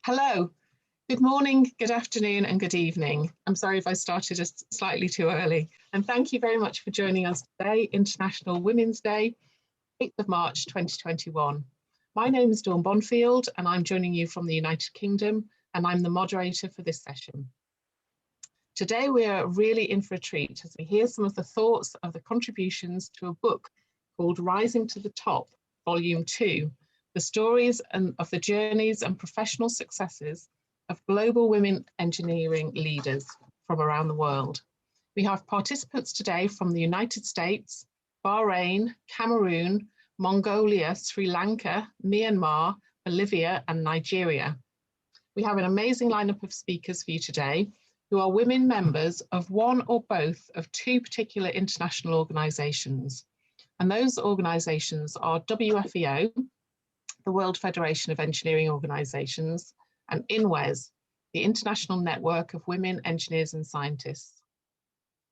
Hello, good morning, good afternoon and good evening. I'm sorry if I started just slightly too early. And thank you very much for joining us today, International Women's Day, 8th of March 2021. My name is Dawn Bonfield and I'm joining you from the United Kingdom, and I'm the moderator for this session. Today we are really in for a treat as we hear some of the thoughts of the contributions to a book called Rising to the Top, Volume 2, the stories of the journeys and professional successes of global women engineering leaders from around the world. We have participants today from the United States, Bahrain, Cameroun, Mongolia, Sri Lanka, Myanmar, Bolivia, and Nigeria. We have an amazing lineup of speakers for you today who are women members of one or both of two particular international organizations. And those organizations are WFEO, the World Federation of Engineering Organizations, and INWES, the International Network of Women Engineers and Scientists.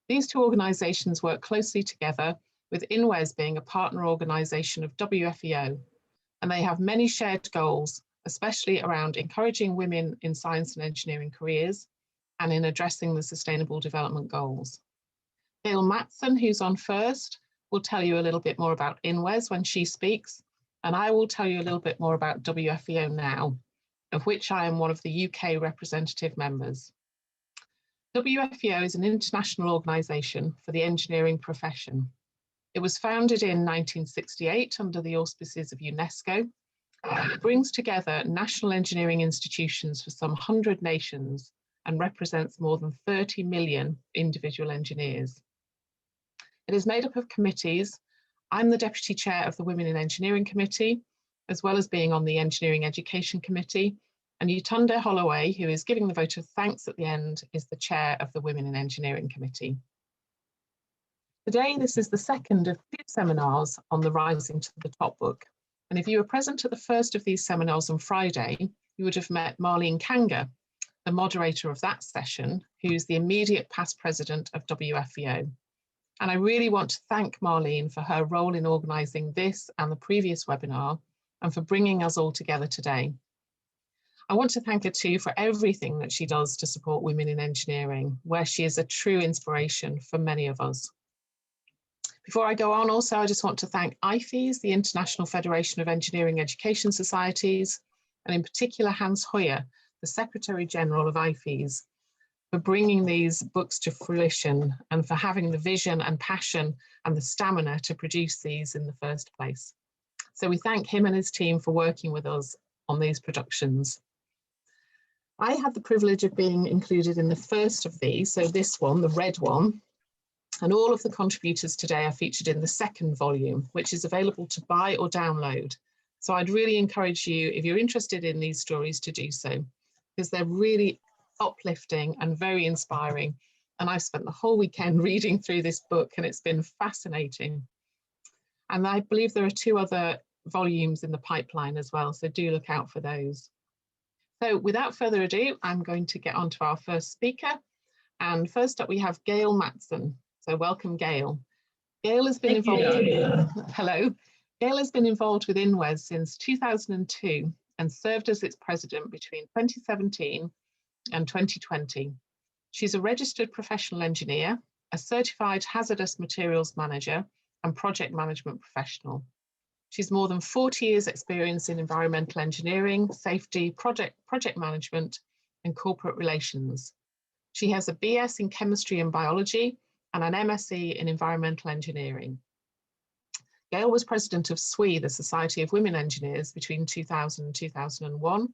These two organizations work closely together, with INWES being a partner organization of WFEO, and they have many shared goals, especially around encouraging women in science and engineering careers and in addressing the Sustainable Development Goals. Gail Mattson, who's on first, will tell you a little bit more about INWES when she speaks, and I will tell you a little bit more about WFEO now, of which I am one of the UK representative members. WFEO is an international organisation for the engineering profession. It was founded in 1968 under the auspices of UNESCO. It brings together national engineering institutions for some 100 nations and represents more than 30 million individual engineers. It is made up of committees. I'm the Deputy Chair of the Women in Engineering Committee, as well as being on the Engineering Education Committee, and Yetunde Holloway, who is giving the vote of thanks at the end, is the Chair of the Women in Engineering Committee. Today, this is the second of two seminars on the Rising to the Top book, and if you were present at the first of these seminars on Friday, you would have met Marlene Kanga, the moderator of that session, who's the immediate past president of WFEO. And I really want to thank Marlene for her role in organising this and the previous webinar, and for bringing us all together today. I want to thank her too for everything that she does to support women in engineering, where she is a true inspiration for many of us. Before I go on also, I just want to thank IFEES, the International Federation of Engineering Education Societies, and in particular Hans Hoyer, the Secretary General of IFEES, for bringing these books to fruition and for having the vision and passion and the stamina to produce these in the first place. So we thank him and his team for working with us on these productions. I had the privilege of being included in the first of these, so this one, the red one, and all of the contributors today are featured in the second volume, which is available to buy or download. So I'd really encourage you, if you're interested in these stories, to do so, because they're really uplifting and very inspiring. And I've spent the whole weekend reading through this book and it's been fascinating. And I believe there are two other volumes in the pipeline as well, so do look out for those. So without further ado, I'm going to get on to our first speaker. And first up we have Gail Mattson. So welcome, Gail. Gail has been Hello. Gail has been involved with INWES since 2002 and served as its president between 2017 and 2020. She's a registered professional engineer, a certified hazardous materials manager, and project management professional. She's more than 40 years experience in environmental engineering, safety, project management, and corporate relations. She has a BS in chemistry and biology and an MSc in environmental engineering. Gail was president of SWE, the Society of Women Engineers, between 2000 and 2001,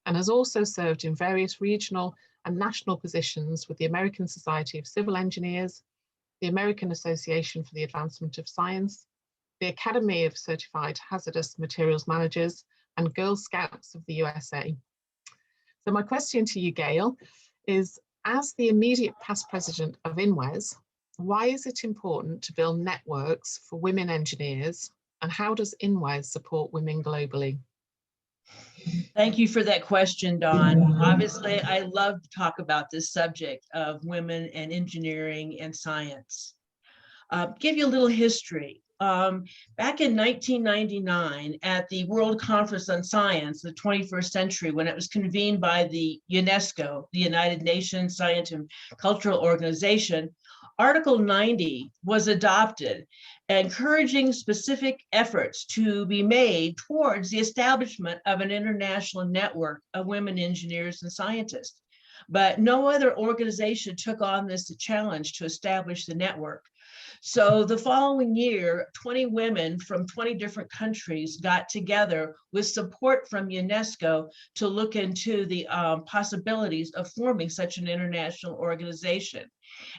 and has also served in various regional and national positions with the American Society of Civil Engineers, the American Association for the Advancement of Science, the Academy of Certified Hazardous Materials Managers, and Girl Scouts of the USA. So my question to you, Gail, is as the immediate past president of INWES, why is it important to build networks for women engineers, and how does INWES support women globally? Thank you for that question, Dawn. Obviously, I love to talk about this subject of women and engineering and science. Give you a little history. back in 1999 at the World Conference on Science, the 21st Century, when it was convened by the UNESCO, the United Nations Science and Cultural Organization, Article 90 was adopted, encouraging specific efforts to be made towards the establishment of an international network of women engineers and scientists. But no other organization took on this challenge to establish the network. So the following year, 20 women from 20 different countries got together with support from UNESCO to look into the possibilities of forming such an international organization.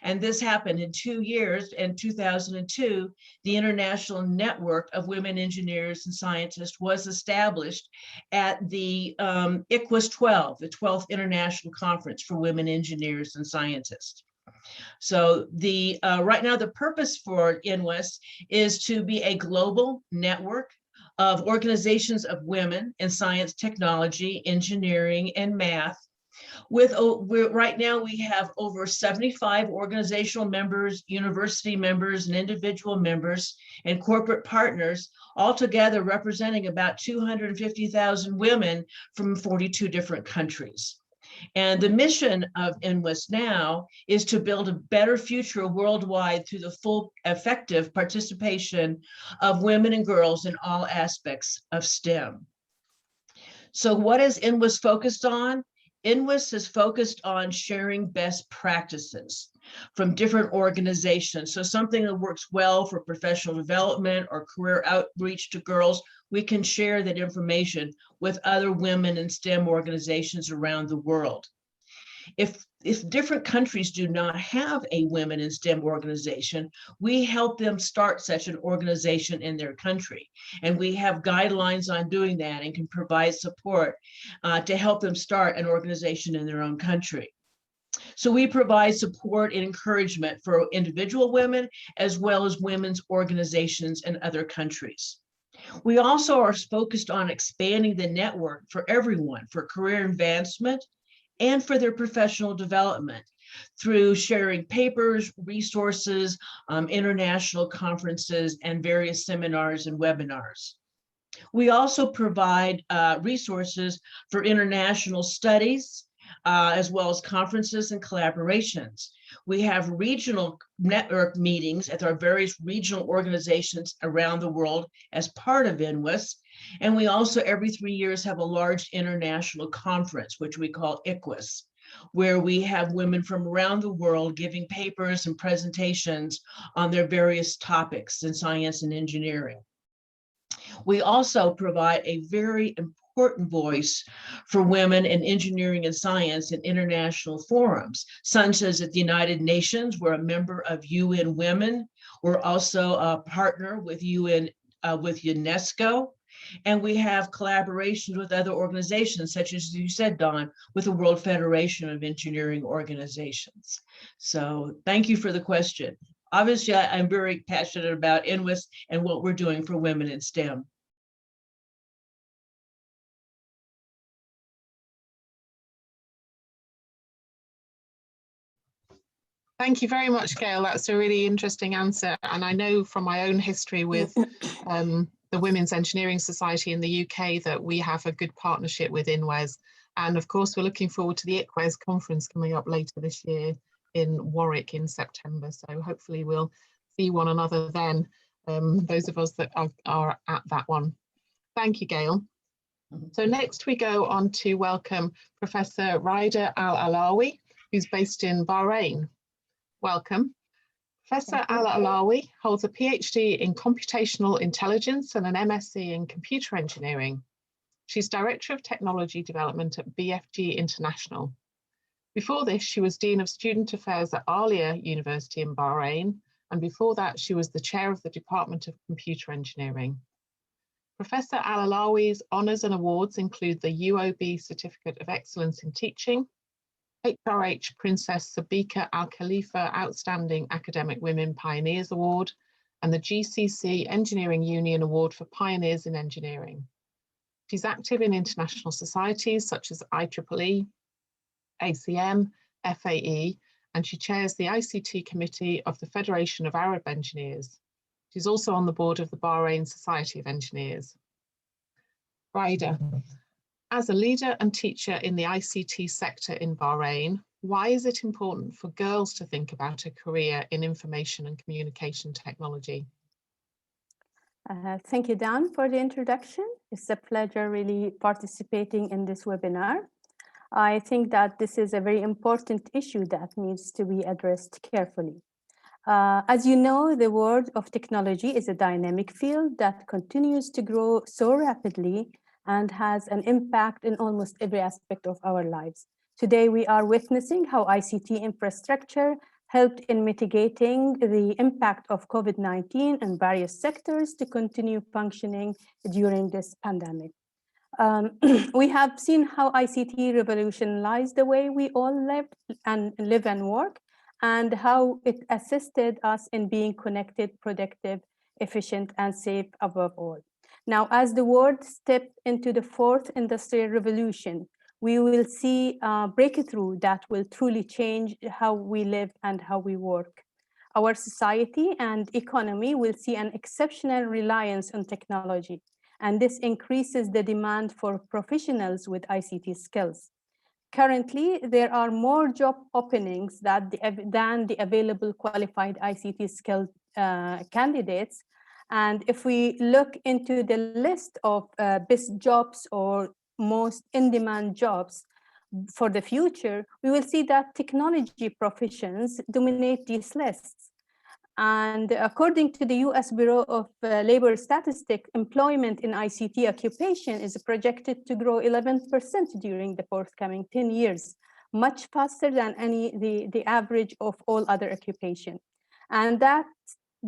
And this happened in 2 years. In 2002, the International Network of Women Engineers and Scientists was established at the ICWES 12, the 12th International Conference for Women Engineers and Scientists. So the right now, the purpose for INWES is to be a global network of organizations of women in science, technology, engineering, and math. Right now, we have over 75 organizational members, university members, and individual members, and corporate partners, altogether representing about 250,000 women from 42 different countries. And the mission of INWES now is to build a better future worldwide through the full effective participation of women and girls in all aspects of STEM. So what is INWES focused on? INWES is focused on sharing best practices from different organizations. So something that works well for professional development or career outreach to girls, we can share that information with other women in STEM organizations around the world. If different countries do not have a women in STEM organization, we help them start such an organization in their country. And we have guidelines on doing that and can provide support to help them start an organization in their own country. So we provide support and encouragement for individual women as well as women's organizations in other countries. We also are focused on expanding the network for everyone for career advancement and for their professional development through sharing papers, resources, international conferences, and various seminars and webinars. We also provide resources for international studies, as well as conferences and collaborations. We have regional network meetings at our various regional organizations around the world as part of INWES. And we also every 3 years have a large international conference, which we call ICWES, where we have women from around the world giving papers and presentations on their various topics in science and engineering. We also provide a very important voice for women in engineering and science in international forums, such as at the United Nations. We're a member of UN Women. We're also a partner with UNESCO. And we have collaborations with other organizations, such as you said, Dawn, with the World Federation of Engineering Organizations. So thank you for the question. Obviously, I'm very passionate about INWES and what we're doing for women in STEM. Thank you very much, Gail. That's a really interesting answer. And I know from my own history with the Women's Engineering Society in the UK that we have a good partnership with INWES. And of course, we're looking forward to the ICWES conference coming up later this year in Warwick in September. So hopefully we'll see one another then, those of us that are at that one. Thank you, Gail. So next we go on to welcome Professor Raida Al-Alawi, who's based in Bahrain. Welcome. Professor Al-Alawi holds a PhD in computational intelligence and an MSc in computer engineering. She's Director of Technology Development at BFG International. Before this, she was Dean of Student Affairs at Alia University in Bahrain, and before that, she was the Chair of the Department of Computer Engineering. Professor Al-Alawi's honours and awards include the UOB Certificate of Excellence in Teaching, HRH Princess Sabika Al Khalifa Outstanding Academic Women Pioneers Award, and the GCC Engineering Union Award for Pioneers in Engineering. She's active in international societies such as IEEE, ACM, FAE, and she chairs the ICT Committee of the Federation of Arab Engineers. She's also on the board of the Bahrain Society of Engineers. Raida, as a leader and teacher in the ICT sector in Bahrain, why is it important for girls to think about a career in information and communication technology? Thank you, Dan, for the introduction. It's a pleasure really participating in this webinar. I think that this is a very important issue that needs to be addressed carefully. As you know, the world of technology is a dynamic field that continues to grow so rapidly and has an impact in almost every aspect of our lives. Today, we are witnessing how ICT infrastructure helped in mitigating the impact of COVID-19 in various sectors to continue functioning during this pandemic. We have seen how ICT revolutionized the way we all live and work, and how it assisted us in being connected, productive, efficient, and safe above all. Now, as the world steps into the fourth industrial revolution, we will see a breakthrough that will truly change how we live and how we work. Our society and economy will see an exceptional reliance on technology, and this increases the demand for professionals with ICT skills. Currently, there are more job openings than the available qualified ICT skilled candidates. And if we look into the list of best jobs or most in-demand jobs for the future, we will see that technology professions dominate these lists. And according to the US Bureau of Labor Statistics, employment in ICT occupation is projected to grow 11% during the forthcoming 10 years, much faster than the average of all other occupations. And that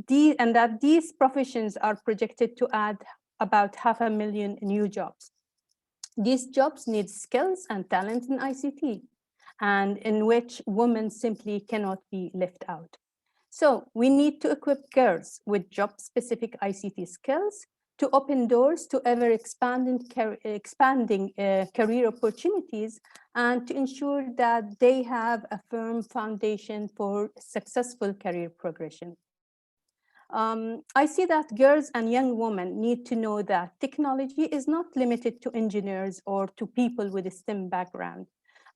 these professions are projected to add about 500,000 new jobs. These jobs need skills and talent in ICT, and in which women simply cannot be left out. So we need to equip girls with job-specific ICT skills to open doors to ever-expanding career opportunities, and to ensure that they have a firm foundation for successful career progression. I see that girls and young women need to know that technology is not limited to engineers or to people with a STEM background,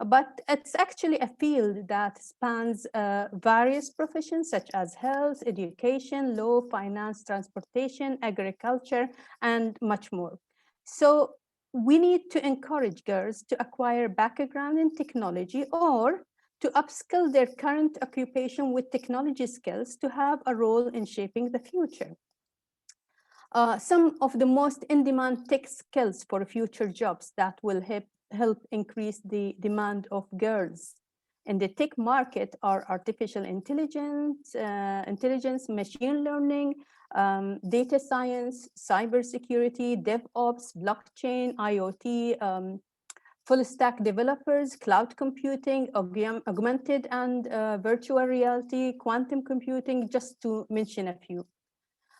but it's actually a field that spans various professions such as health, education, law, finance, transportation, agriculture, and much more. So we need to encourage girls to acquire background in technology or to upskill their current occupation with technology skills to have a role in shaping the future. Some of the most in-demand tech skills for future jobs that will help increase the demand of girls in the tech market are artificial intelligence, machine learning, data science, cybersecurity, DevOps, blockchain, IoT, full stack developers, cloud computing, augmented and virtual reality, quantum computing, just to mention a few.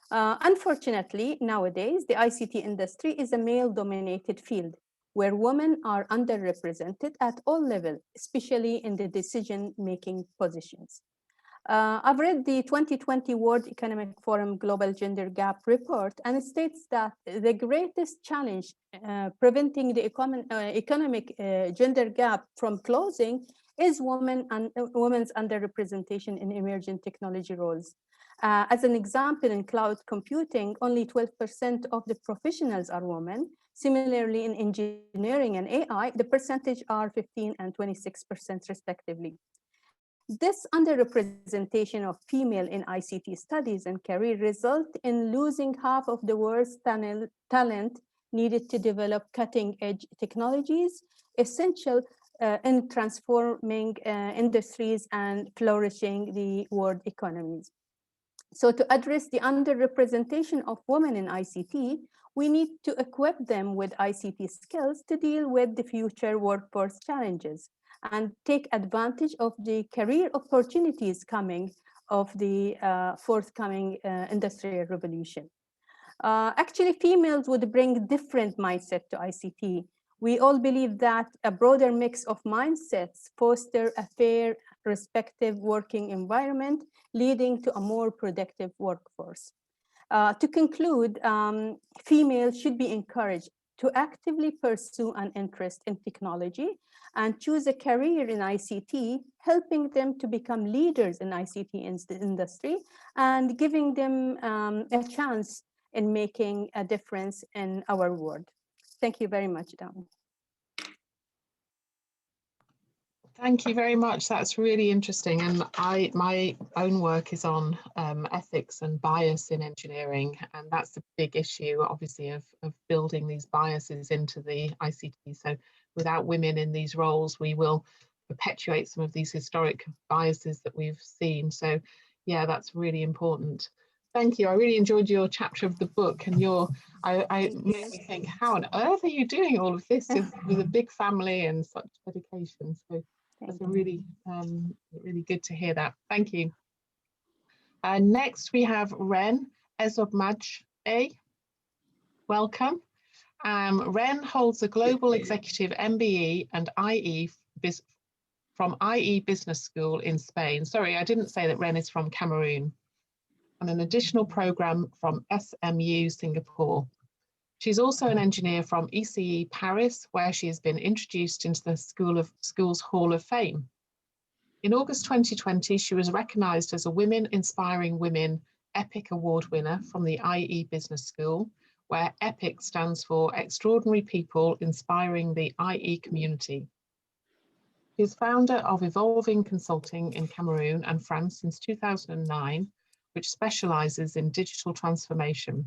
Unfortunately, nowadays, the ICT industry is a male-dominated field where women are underrepresented at all levels, especially in the decision-making positions. I've read the 2020 World Economic Forum Global Gender Gap Report, and it states that the greatest challenge preventing the economic gender gap from closing is women's underrepresentation in emerging technology roles. As an example, in cloud computing, only 12% of the professionals are women. Similarly, in engineering and AI, the percentage are 15% and 26% respectively. This underrepresentation of female in ICT studies and career result in losing half of the world's talent needed to develop cutting-edge technologies, essential in transforming industries and flourishing the world economies. So to address the underrepresentation of women in ICT, we need to equip them with ICT skills to deal with the future workforce challenges and take advantage of the career opportunities coming of the forthcoming industrial revolution. Actually, females would bring different mindset to ICT. We all believe that a broader mix of mindsets foster a fair, respective working environment, leading to a more productive workforce. To conclude, females should be encouraged to actively pursue an interest in technology and choose a career in ICT, helping them to become leaders in ICT industry and giving them a chance in making a difference in our world. Thank you very much, Dan. Thank you very much. That's really interesting. And my own work is on ethics and bias in engineering. And that's a big issue, obviously, of building these biases into the ICT. So without women in these roles, we will perpetuate some of these historic biases that we've seen. So yeah, that's really important. Thank you. I really enjoyed your chapter of the book, and I made me think, how on earth are you doing all of this with a big family and such dedication? So it's really, really good to hear that. Thank you. Next, we have Reine Essobmadje. Welcome. Reine holds a Global Executive MBE and IE from IE Business School in Spain. Sorry, I didn't say that Reine is from Cameroun. And an additional program from SMU Singapore. She's also an engineer from ECE Paris, where she has been introduced into the School's Hall of Fame. In August 2020, she was recognized as a Women Inspiring Women EPIC Award winner from the IE Business School, where EPIC stands for Extraordinary People Inspiring the IE Community. She is founder of Evolving Consulting in Cameroun and France since 2009, which specializes in digital transformation.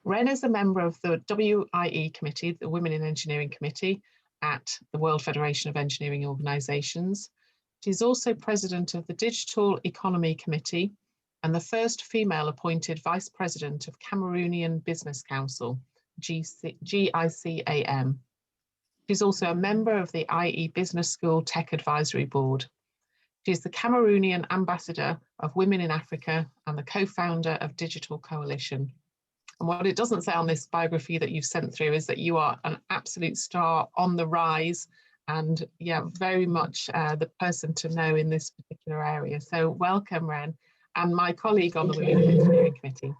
Reine is a member of the WIE Committee, the Women in Engineering Committee at the World Federation of Engineering Organizations. She's also president of the Digital Economy Committee and the first female appointed vice president of Cameroonian Business Council, GICAM. She's also a member of the IE Business School Tech Advisory Board. She is the Cameroonian Ambassador of Women in Africa and the co-founder of Digital Coalition. And what it doesn't say on this biography that you've sent through is that you are an absolute star on the rise and yeah, very much the person to know in this particular area. So welcome, Reine, and my colleague on the Women in Engineering Committee.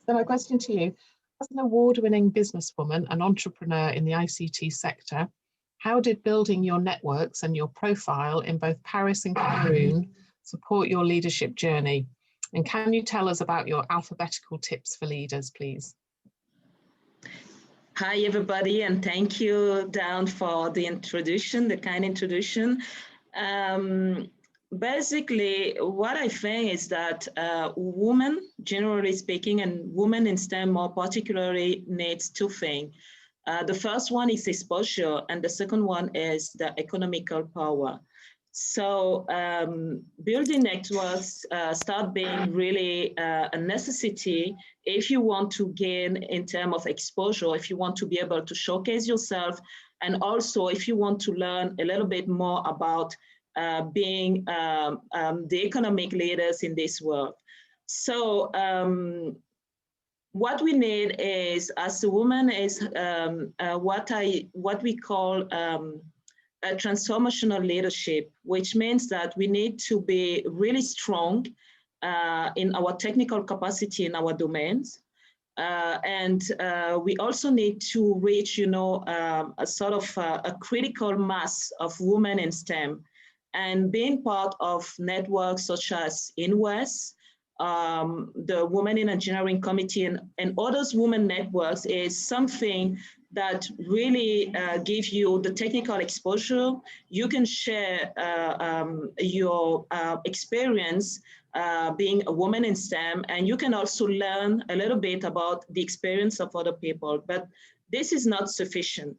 So my question to you, as an award-winning businesswoman and entrepreneur in the ICT sector, how did building your networks and your profile in both Paris and Cameroun support your leadership journey? And can you tell us about your alphabetical tips for leaders, please? Hi, everybody, and thank you, Dan, for the introduction, the kind introduction. Basically, what I think is that women, generally speaking, and women in STEM more particularly, needs two things. The first one is exposure, and the second one is the economical power. So building networks start being really a necessity if you want to gain in terms of exposure, if you want to be able to showcase yourself, and also if you want to learn a little bit more about being the economic leaders in this world. So what we need is, as a woman, is what we call a transformational leadership, which means that we need to be really strong in our technical capacity in our domains. And we also need to reach, a sort of a critical mass of women in STEM. And being part of networks such as INWES, the Women in Engineering Committee, and others women networks is something that really give you the technical exposure. You can share your experience being a woman in STEM, and you can also learn a little bit about the experience of other people, but this is not sufficient.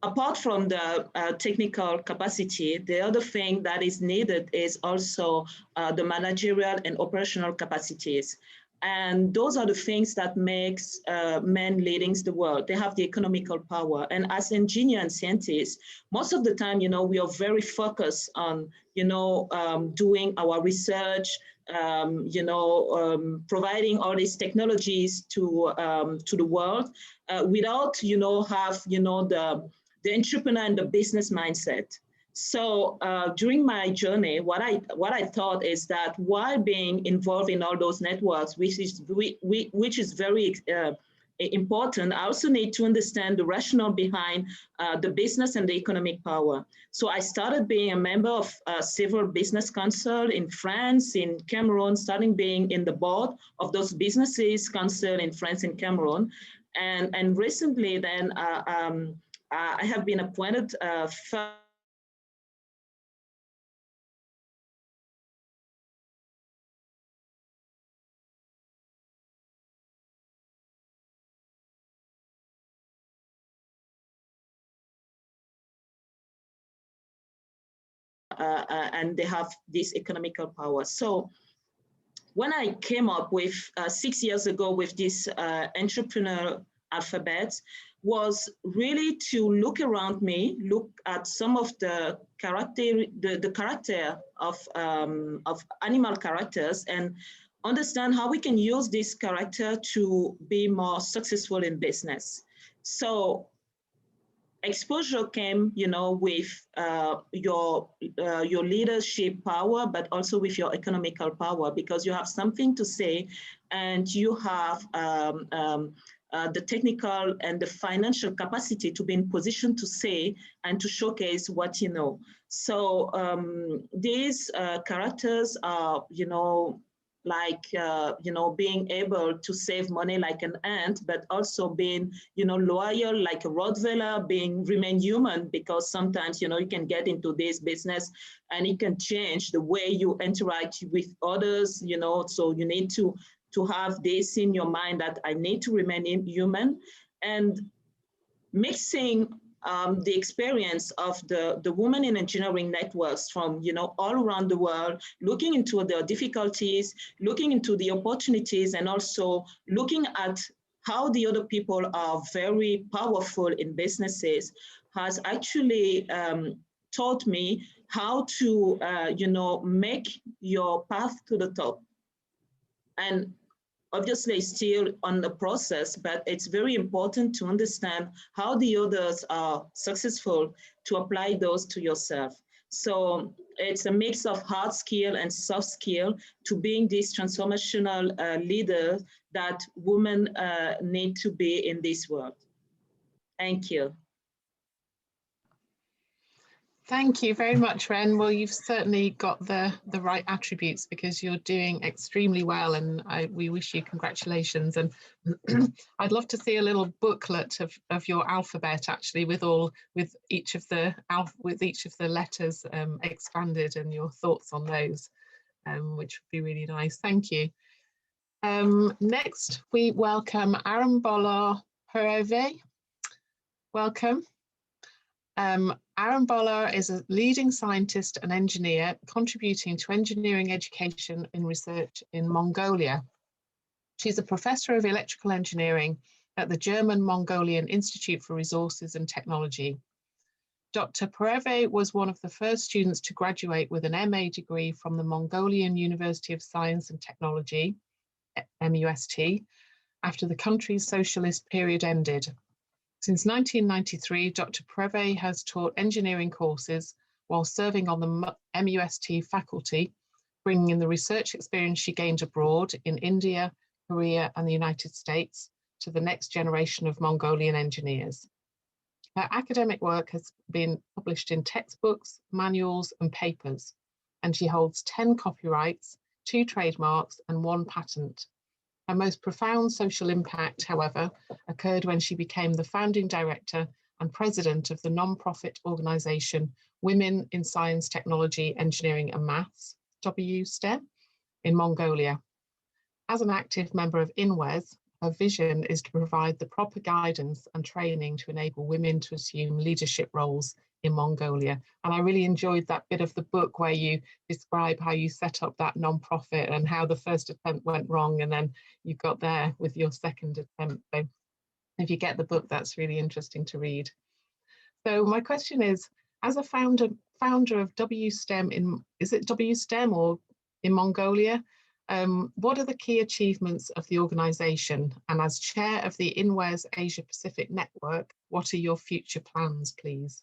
Apart from the technical capacity, the other thing that is needed is also the managerial and operational capacities. And those are the things that makes men leading the world. They have the economical power. And as engineers and scientists, most of the time, we are very focused on, doing our research, providing all these technologies to the world without, have, the entrepreneur and the business mindset. So during my journey, what I thought is that while being involved in all those networks, which is very important, I also need to understand the rationale behind the business and the economic power. So I started being a member of several business councils in France, in Cameroun, starting being in the board of those businesses council in France and Cameroun. And recently then I have been appointed and they have this economical power. So when I came up with 6 years ago with this entrepreneurial alphabet, was really to look around me, look at some of the character of animal characters, and understand how we can use this character to be more successful in business. So exposure came, with your leadership power, but also with your economical power, because you have something to say, and you have the technical and the financial capacity to be in position to say and to showcase what you know. So these characters are, being able to save money like an ant, but also being, loyal like a Rottweiler, remain human, because sometimes, you can get into this business and it can change the way you interact with others, so you need to have this in your mind that I need to remain human, and mixing the experience of the women in engineering networks from, all around the world, looking into the difficulties, looking into the opportunities, and also looking at how the other people are very powerful in businesses, has actually taught me how to, make your path to the top. And obviously still on the process, but it's very important to understand how the others are successful to apply those to yourself. So it's a mix of hard skill and soft skill to being this transformational leader that women need to be in this world. Thank you. Thank you very much, Reine. Well, you've certainly got the right attributes, because you're doing extremely well, and we wish you congratulations. And I'd love to see a little booklet of your alphabet, actually, with each of the letters expanded, and your thoughts on those, which would be really nice. Thank you. Next, we welcome Ariunbolor Purvee. Welcome. Ariunbolor is a leading scientist and engineer contributing to engineering education and research in Mongolia. She's a professor of electrical engineering at the German Mongolian Institute for Resources and Technology. Dr. Purvee was one of the first students to graduate with an MA degree from the Mongolian University of Science and Technology, MUST, after the country's socialist period ended. Since 1993, Dr. Purvee has taught engineering courses while serving on the MUST faculty, bringing in the research experience she gained abroad in India, Korea, and the United States to the next generation of Mongolian engineers. Her academic work has been published in textbooks, manuals, and papers, and she holds 10 copyrights, 2 trademarks, and 1 patent. Her most profound social impact, however, occurred when she became the founding director and president of the non-profit organization Women in Science, Technology, Engineering and Maths, WSTEM, in Mongolia. As an active member of INWES, her vision is to provide the proper guidance and training to enable women to assume leadership roles in Mongolia. And I really enjoyed that bit of the book where you describe how you set up that non-profit and how the first attempt went wrong, and then you got there with your second attempt. So if you get the book, that's really interesting to read. So my question is, as a founder of WSTEM is it WSTEM or in Mongolia? What are the key achievements of the organization? And as chair of the INWES Asia Pacific Network, what are your future plans, please?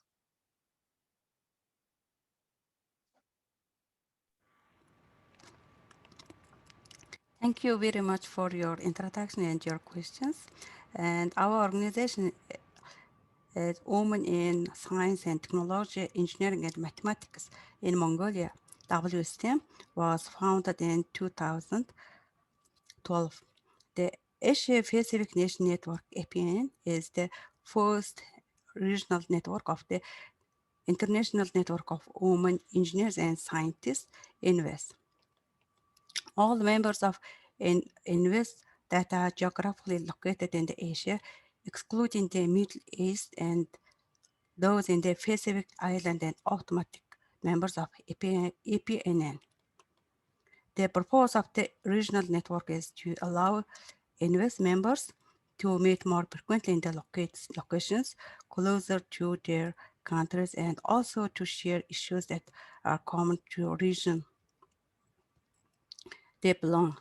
Thank you very much for your introduction and your questions. And our organization is Women in Science and Technology, Engineering and Mathematics in Mongolia. WSTEM was founded in 2012. The Asia Pacific Nation Network, APN, is the first regional network of the International Network of Women Engineers and Scientists, INWES. All members of INWES that are geographically located in the Asia, excluding the Middle East and those in the Pacific Island and automatic members of EPNN. The purpose of the regional network is to allow INWES members to meet more frequently in the locations closer to their countries and also to share issues that are common to a region they belong.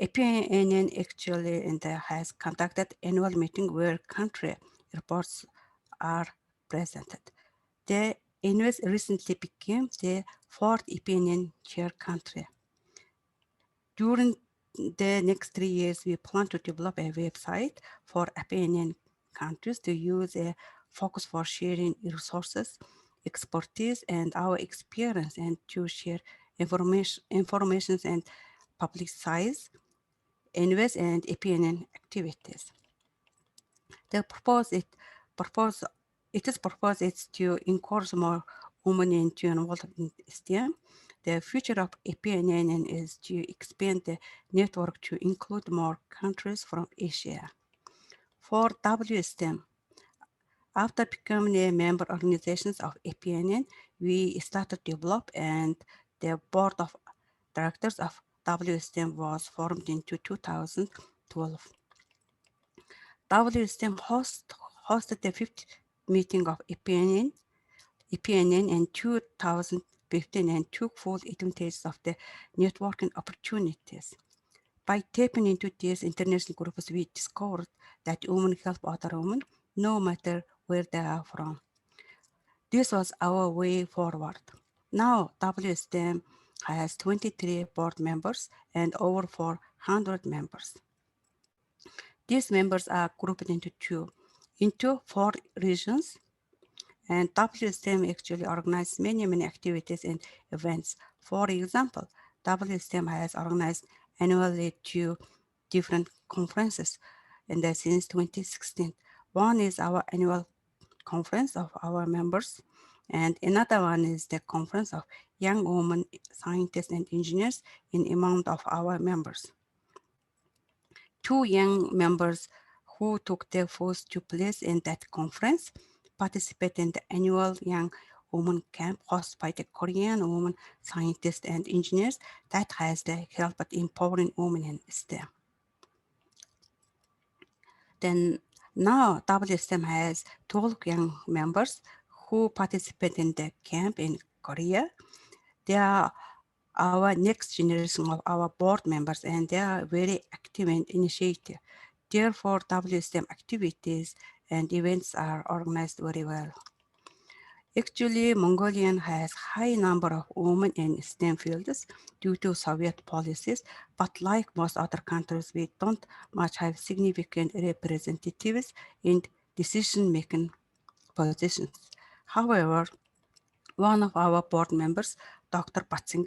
APNN actually has conducted annual meeting where country reports are presented. The INWES recently became the fourth EPNN chair country. During the next 3 years, we plan to develop a website for EPNN countries to use a focus for sharing resources, expertise, and our experience, and to share information and publicize INWES and EPNN activities. The purpose is to encourage more women to involve in STEM. The future of EPNN is to expand the network to include more countries from Asia. For WSTEM, after becoming a member organizations of EPNN, we started to develop, and the board of directors of WSTEM was formed in 2012. WSTEM hosted the 5th meeting of EPNN in 2015 and took full advantage of the networking opportunities. By tapping into these international groups, we discovered that women help other women, no matter where they are from. This was our way forward. Now, WSTEM has 23 board members and over 400 members. These members are grouped into 4 regions, and WSTEM actually organizes many activities and events. For example, WSTEM has organized annually 2 different conferences since 2016. One is our annual conference of our members, and another one is the conference of young women scientists and engineers among our members. 2 young members who took their first 2 place in that conference participate in the annual Young Women Camp hosted by the Korean women scientists and engineers that has helped empowering women in STEM. Then now WSTEM has 12 young members who participate in the camp in Korea. They are our next generation of our board members, and they are very active and initiative. Therefore, WSTEM activities and events are organized very well. Actually, Mongolia has high number of women in STEM fields due to Soviet policies, but like most other countries, we don't much have significant representatives in decision-making positions. However, one of our board members, Dr. Mattson,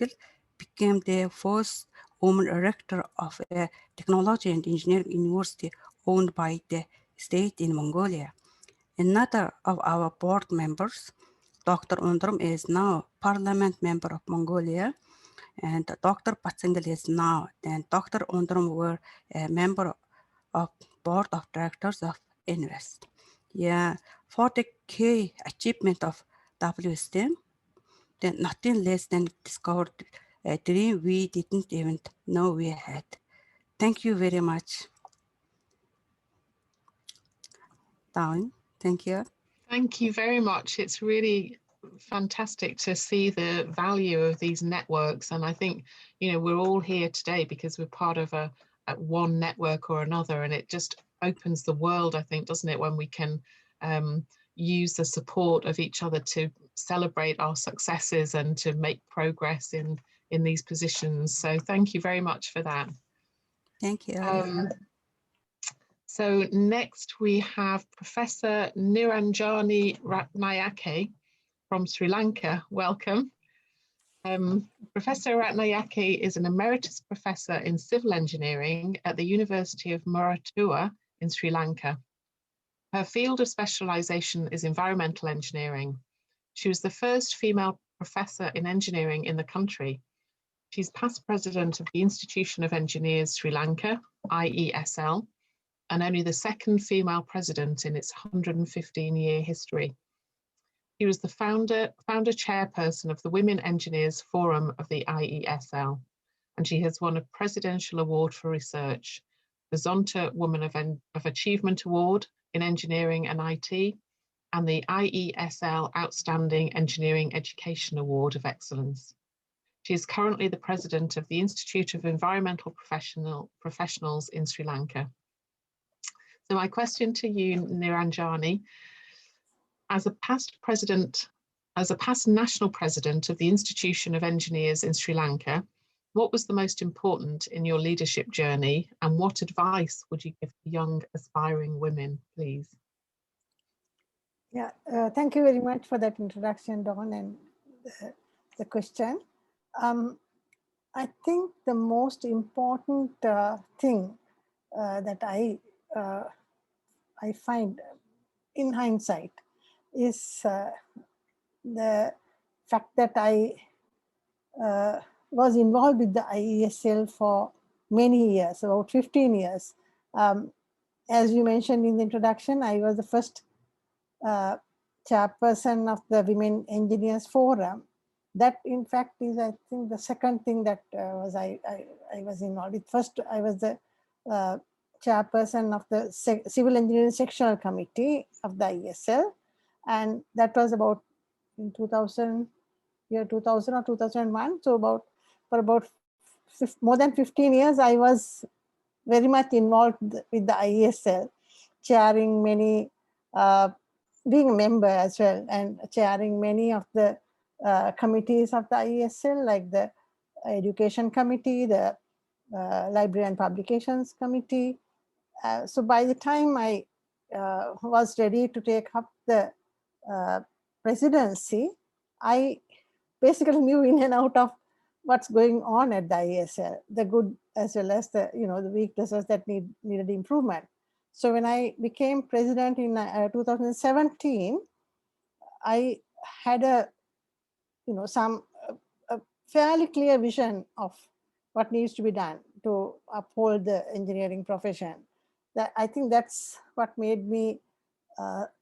became the first woman rector of a technology and engineering university owned by the state in Mongolia. Another of our board members, Dr. Undrum, is now parliament member of Mongolia, and Dr. Mattson is now, and Dr. Undrum were a member of board of directors of INWES. Yeah, for the key achievement of WSTEM, then nothing less than discovered a dream we didn't even know we had. Thank you very much. Down. Thank you. Thank you very much. It's really fantastic to see the value of these networks. And I think, we're all here today because we're part of a one network or another, and it just opens the world, I think, doesn't it, when we can use the support of each other to celebrate our successes and to make progress in in these positions. So thank you very much for that. Thank you. So next we have Professor Niranjanie Ratnayake from Sri Lanka. Welcome. Professor Ratnayake is an emeritus professor in civil engineering at the University of Moratuwa in Sri Lanka. Her field of specialization is environmental engineering. She was the first female professor in engineering in the country. She's past president of the Institution of Engineers Sri Lanka, IESL, and only the second female president in its 115-year history. She was the founder chairperson of the Women Engineers Forum of the IESL, and she has won a Presidential Award for Research, the Zonta Woman of Achievement Award in Engineering and IT, and the IESL Outstanding Engineering Education Award of Excellence. She is currently the president of the Institute of Environmental Professionals in Sri Lanka. So my question to you, Niranjanie, as a past national president of the Institution of Engineers in Sri Lanka, what was the most important in your leadership journey, and what advice would you give to young aspiring women, please? Yeah, thank you very much for that introduction, Dawn, and the question. I think the most important thing that I find in hindsight is the fact that I was involved with the IESL for many years, about 15 years. As you mentioned in the introduction, I was the first chairperson of the Women Engineers Forum. That, in fact, is, I think, the second thing that I was involved with. First, I was the chairperson of the Civil Engineering Sectional Committee of the IESL, and that was about in 2000 or 2001. So for about more than 15 years, I was very much involved with the IESL, chairing many, being a member as well, and chairing many of the committees of the IESL, like the Education Committee, the Library and Publications Committee. So by the time I was ready to take up the presidency, I basically knew in and out of what's going on at the IESL, the good as well as the the weaknesses that needed improvement. So when I became president in 2017, I had a fairly clear vision of what needs to be done to uphold the engineering profession. That I think that's what made me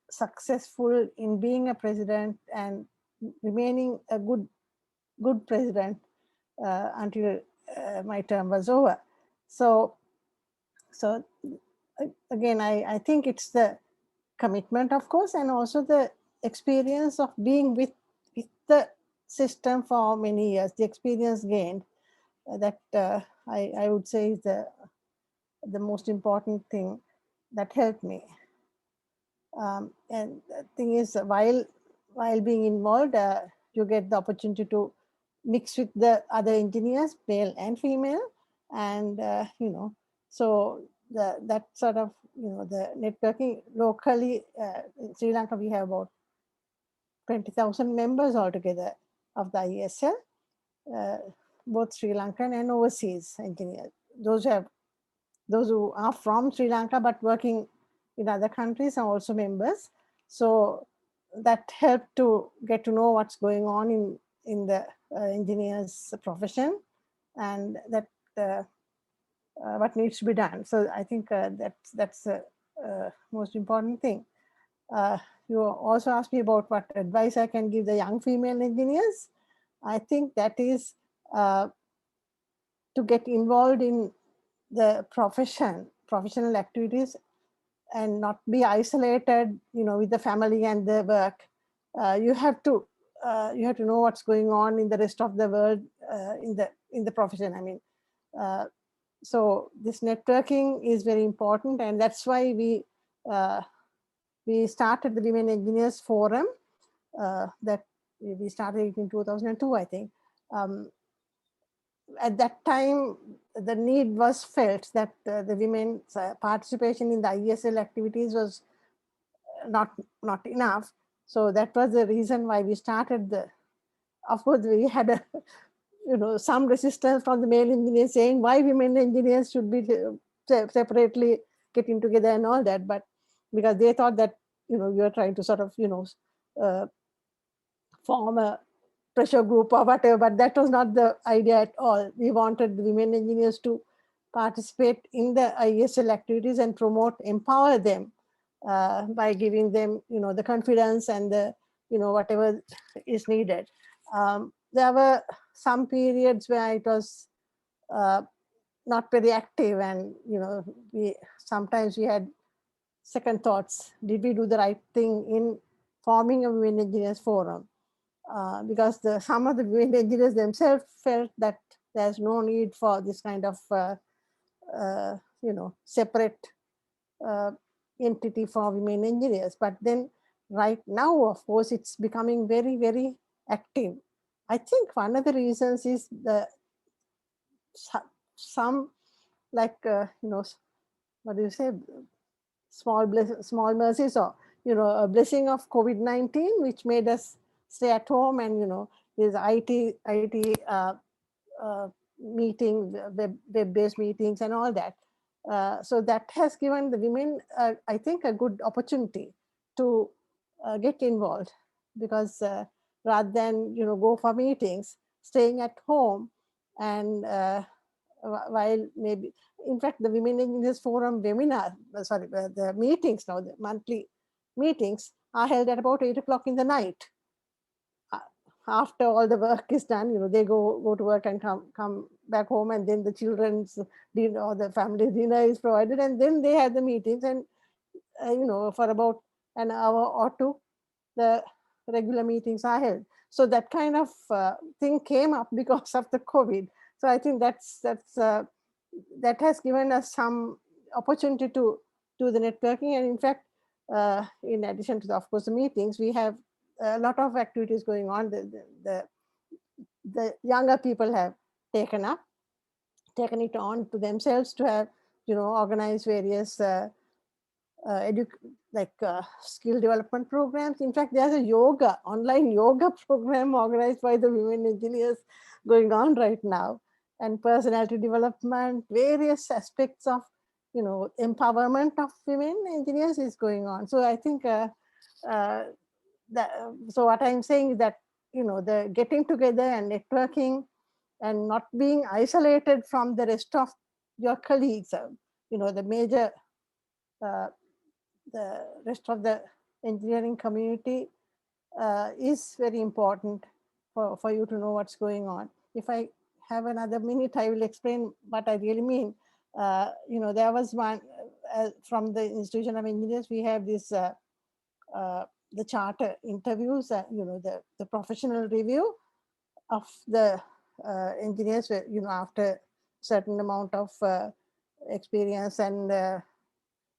successful in being a president and remaining a good president until my term was over. So again, I think it's the commitment, of course, and also the experience of being with the system for many years, the experience gained, that I would say is the most important thing that helped me. And the thing is, while being involved, you get the opportunity to mix with the other engineers, male and female, and so that sort of the networking locally in Sri Lanka, we have about 20,000 members altogether of the IESL, both Sri Lankan and overseas engineers. Those who are from Sri Lanka but working in other countries are also members. So that helped to get to know what's going on in the engineers profession, and that what needs to be done. So I think that's the most important thing. You also asked me about what advice I can give the young female engineers. I think that is to get involved in the professional activities and not be isolated, with the family and the work. You have to know what's going on in the rest of the world in the profession. I mean, so this networking is very important, and that's why we started the Women Engineers Forum. That we started it in 2002, I think. at that time, the need was felt that the women's participation in the ISL activities was not enough. So that was the reason why we started the, of course, we had a, some resistance from the male engineers saying why women engineers should be separately getting together and all that. But because they thought that, we were trying to sort of, form a pressure group or whatever, but that was not the idea at all. We wanted the women engineers to participate in the ISL activities and empower them by giving them, the confidence and the, whatever is needed. There were some periods where it was not very active, and sometimes we had second thoughts. Did we do the right thing in forming a women engineers forum? Because some of the women engineers themselves felt that there's no need for this kind of separate entity for women engineers. But then right now, of course, it's becoming very, very active. I think one of the reasons is some like what do you say, small mercies, or a blessing of COVID-19, which made us stay at home, and there's IT meeting, web-based meetings and all that. So that has given the women, I think, a good opportunity to get involved, because rather than go for meetings, staying at home, and while maybe, in fact, the Women Engineers Forum webinar, the meetings now, the monthly meetings are held at about 8 o'clock in the night. After all the work is done, they go to work and come back home, and then the children's dinner or the family dinner is provided, and then they have the meetings, and for about an hour or two, the regular meetings are held. So that kind of thing came up because of the COVID. So I think that has given us some opportunity to do the networking. And in fact, in addition to of course the meetings, we have a lot of activities going on. The younger people have taken it on to themselves to have organize various skill development programs. In fact, there's a online yoga program organized by the women engineers going on right now, and personality development, various aspects of empowerment of women engineers is going on. So I think so what I'm saying is that the getting together and networking and not being isolated from the rest of your colleagues, the major the rest of the engineering community is very important for you to know what's going on. If I have another minute, I will explain what I really mean. There was one from the Institution of Engineers, we have this the charter interviews, the professional review of the engineers, after certain amount of experience and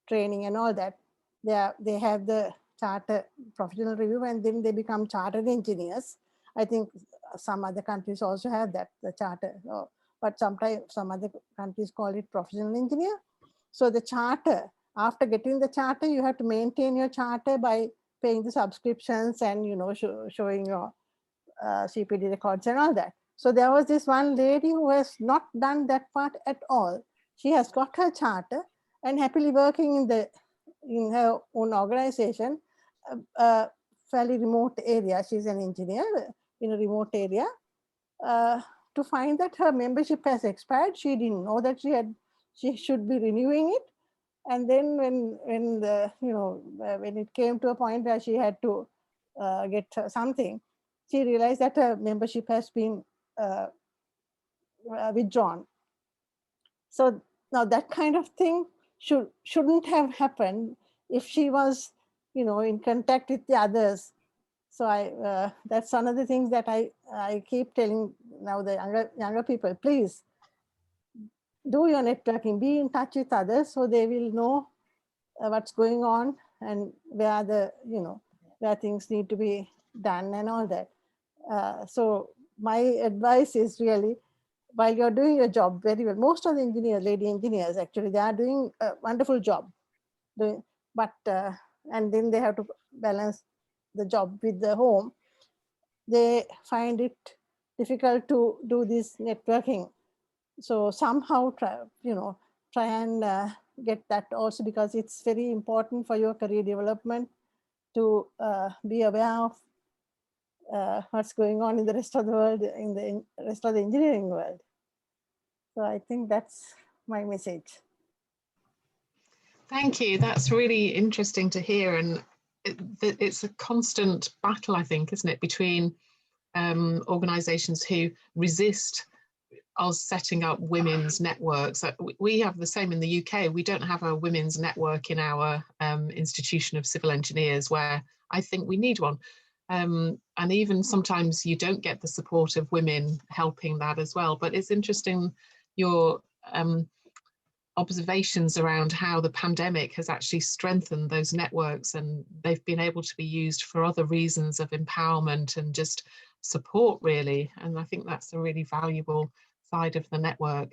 training and all that, they have the charter professional review, and then they become chartered engineers. I think some other countries also have that, the charter, but sometimes some other countries call it professional engineer. So the charter, after getting the charter, you have to maintain your charter by paying the subscriptions and showing your CPD records and all that. So there was this one lady who has not done that part at all. She has got her charter and happily working in her own organization, fairly remote area. She's an engineer in a remote area. To find that her membership has expired, she didn't know that she should be renewing it. And then when it came to a point where she had to get something, she realized that her membership has been withdrawn. So now that kind of thing shouldn't have happened if she was, in contact with the others. So that's one of the things that I keep telling now the younger people, please do your networking, be in touch with others so they will know what's going on and where where things need to be done and all that. So my advice is really while you're doing your job very well, most of the engineers, lady engineers, actually, they are doing a wonderful job. But and then they have to balance the job with the home. They find it difficult to do this networking. So somehow try and get that also, because it's very important for your career development to be aware of what's going on in the rest of the world, in the rest of the engineering world. So I think that's my message. Thank you. That's really interesting to hear. And it's a constant battle, I think, isn't it, between organisations who resist us setting up women's networks. We have the same in the UK. We don't have a women's network in our Institution of Civil Engineers, where I think we need one. And even sometimes you don't get the support of women helping that as well. But it's interesting, your observations around how the pandemic has actually strengthened those networks, and they've been able to be used for other reasons of empowerment and just support, really. And I think that's a really valuable side of the network.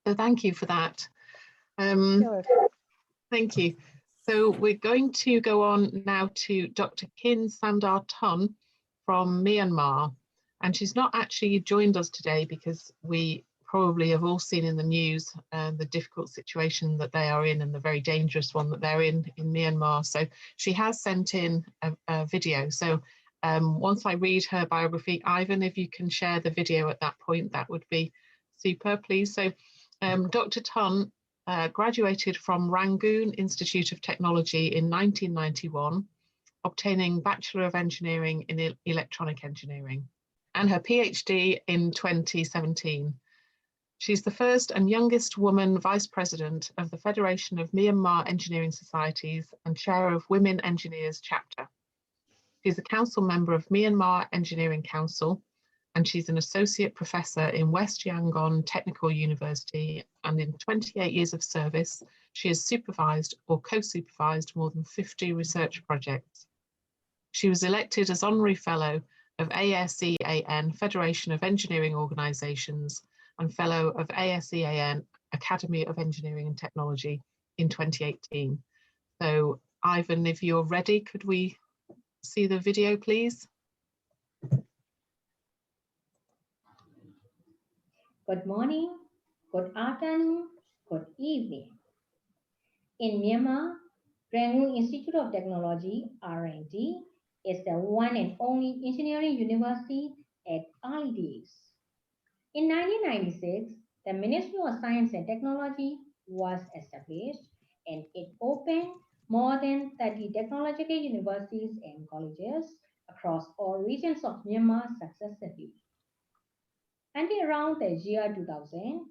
So thank you for that. Thank you. So we're going to go on now to Dr. Khin Sandar from Myanmar. And she's not actually joined us today because we probably have all seen in the news the difficult situation that they are in, and the very dangerous one that they're in Myanmar. So she has sent in a video. So once I read her biography, Ivan, if you can share the video at that point, that would be super, please. So Dr. Tun graduated from Rangoon Institute of Technology in 1991, obtaining Bachelor of Engineering in Electronic Engineering, and her PhD in 2017. She's the first and youngest woman Vice President of the Federation of Myanmar Engineering Societies and Chair of Women Engineers Chapter. She's a council member of Myanmar Engineering Council, and she's an associate professor in West Yangon Technical University, and in 28 years of service, she has supervised or co-supervised more than 50 research projects. She was elected as Honorary Fellow of ASEAN, Federation of Engineering Organisations, and Fellow of ASEAN, Academy of Engineering and Technology in 2018. So Ivan, if you're ready, could we see the video, please? Good morning, good afternoon, good evening. In Myanmar, Rangoon Institute of Technology, R&D, is the one and only engineering university at early days. In 1996, the Ministry of Science and Technology was established, and it opened more than 30 technological universities and colleges across all regions of Myanmar successively. Until around the year 2000,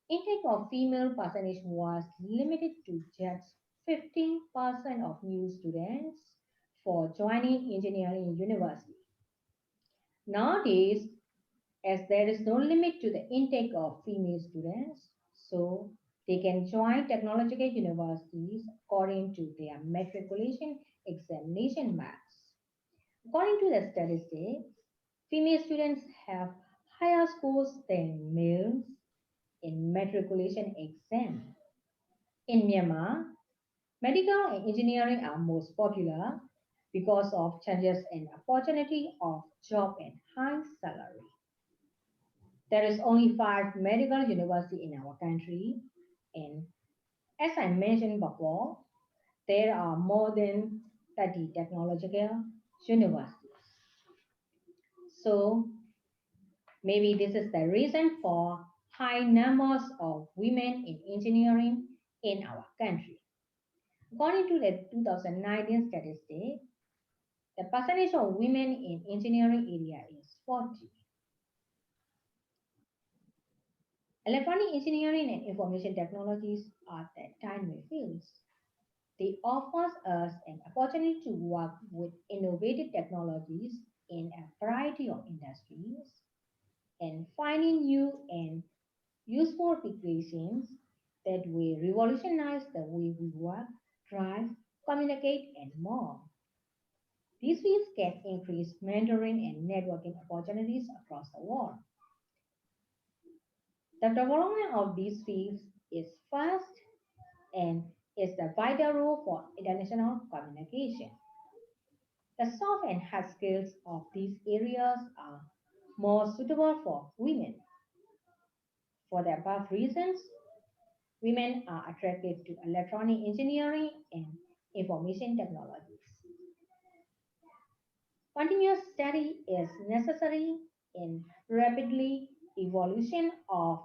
intake of female percentage was limited to just 15% of new students for joining engineering university. Nowadays, as there is no limit to the intake of female students, so they can join technological universities according to their matriculation examination marks. According to the statistics, female students have higher scores than males in matriculation exam. In Myanmar, medical and engineering are most popular because of changes in opportunity of job and high salary. There is only 5 medical universities in our country, and as I mentioned before, there are more than 30 technological universities. So maybe this is the reason for high numbers of women in engineering in our country. According to the 2019 statistic, the percentage of women in engineering area is 40. Electronic engineering and information technologies are the timely fields. They offer us an opportunity to work with innovative technologies in a variety of industries and finding new and useful applications that will revolutionize the way we work, drive, communicate, and more. These fields can increase mentoring and networking opportunities across the world. The development of these fields is fast and is the vital role for international communication. The soft and hard skills of these areas are more suitable for women. For the above reasons, women are attracted to electronic engineering and information technologies. Continuous study is necessary in rapidly evolution of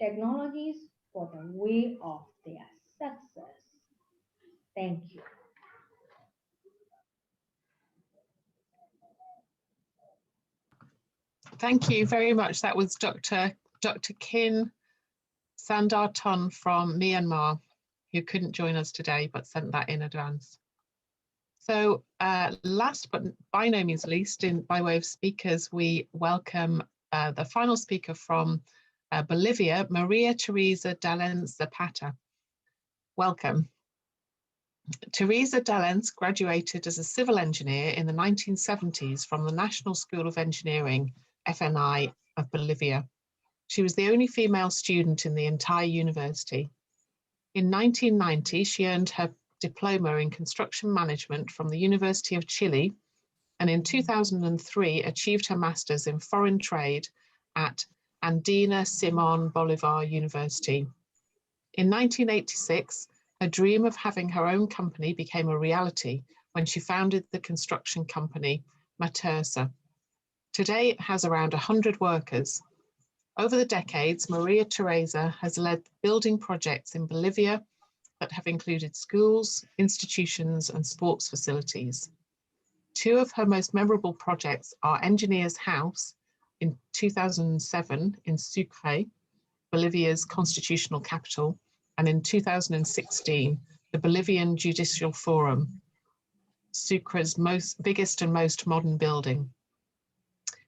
technologies for the way of their success. Thank you. Thank you very much. That was Dr. Khin Sandar from Myanmar, who couldn't join us today, but sent that in advance. So last but by no means least, by way of speakers, we welcome the final speaker from Bolivia, Maria Teresa Dalenz Zapata. Welcome. Teresa Dalenz graduated as a civil engineer in the 1970s from the National School of Engineering, FNI, of Bolivia. She was the only female student in the entire university. In 1990, she earned her diploma in construction management from the University of Chile, and in 2003 achieved her master's in foreign trade at Andina Simon Bolivar University. In 1986, her dream of having her own company became a reality when she founded the construction company Mattson. Today it has around 100 workers. Over the decades, Maria Teresa has led building projects in Bolivia that have included schools, institutions, and sports facilities. Two of her most memorable projects are Engineers House in 2007 in Sucre, Bolivia's constitutional capital, and in 2016, the Bolivian Judicial Forum, Sucre's biggest and most modern building.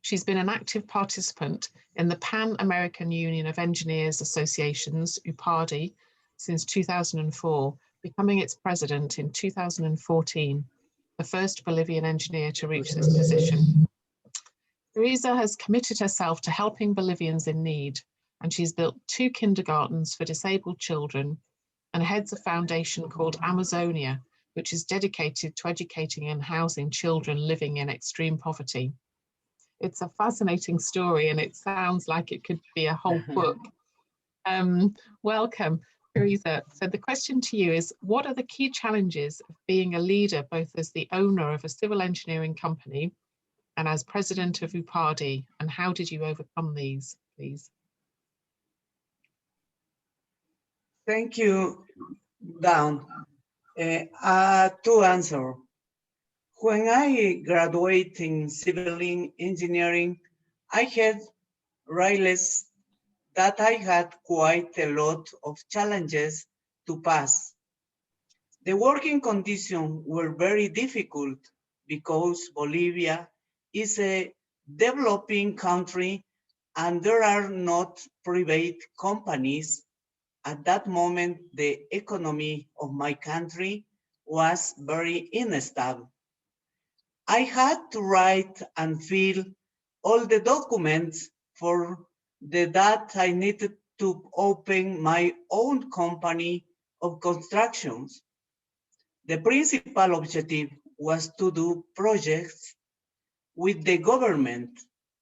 She's been an active participant in the Pan-American Union of Engineers Associations, UPADI, since 2004, becoming its president in 2014, the first Bolivian engineer to reach this position. Teresa has committed herself to helping Bolivians in need, and she's built 2 kindergartens for disabled children and heads a foundation called Amazonia, which is dedicated to educating and housing children living in extreme poverty. It's a fascinating story, and it sounds like it could be a whole book. Welcome, Teresa. So the question to you is, what are the key challenges of being a leader, both as the owner of a civil engineering company and as president of UPADI, and how did you overcome these, please? Thank you, Dan. To answer, when I graduated in civil engineering, I had realized that I had quite a lot of challenges to pass. The working conditions were very difficult because Bolivia is a developing country and there are not private companies. At that moment, the economy of my country was very unstable. I had to write and fill all the documents for that I needed to open my own company of constructions. The principal objective was to do projects with the government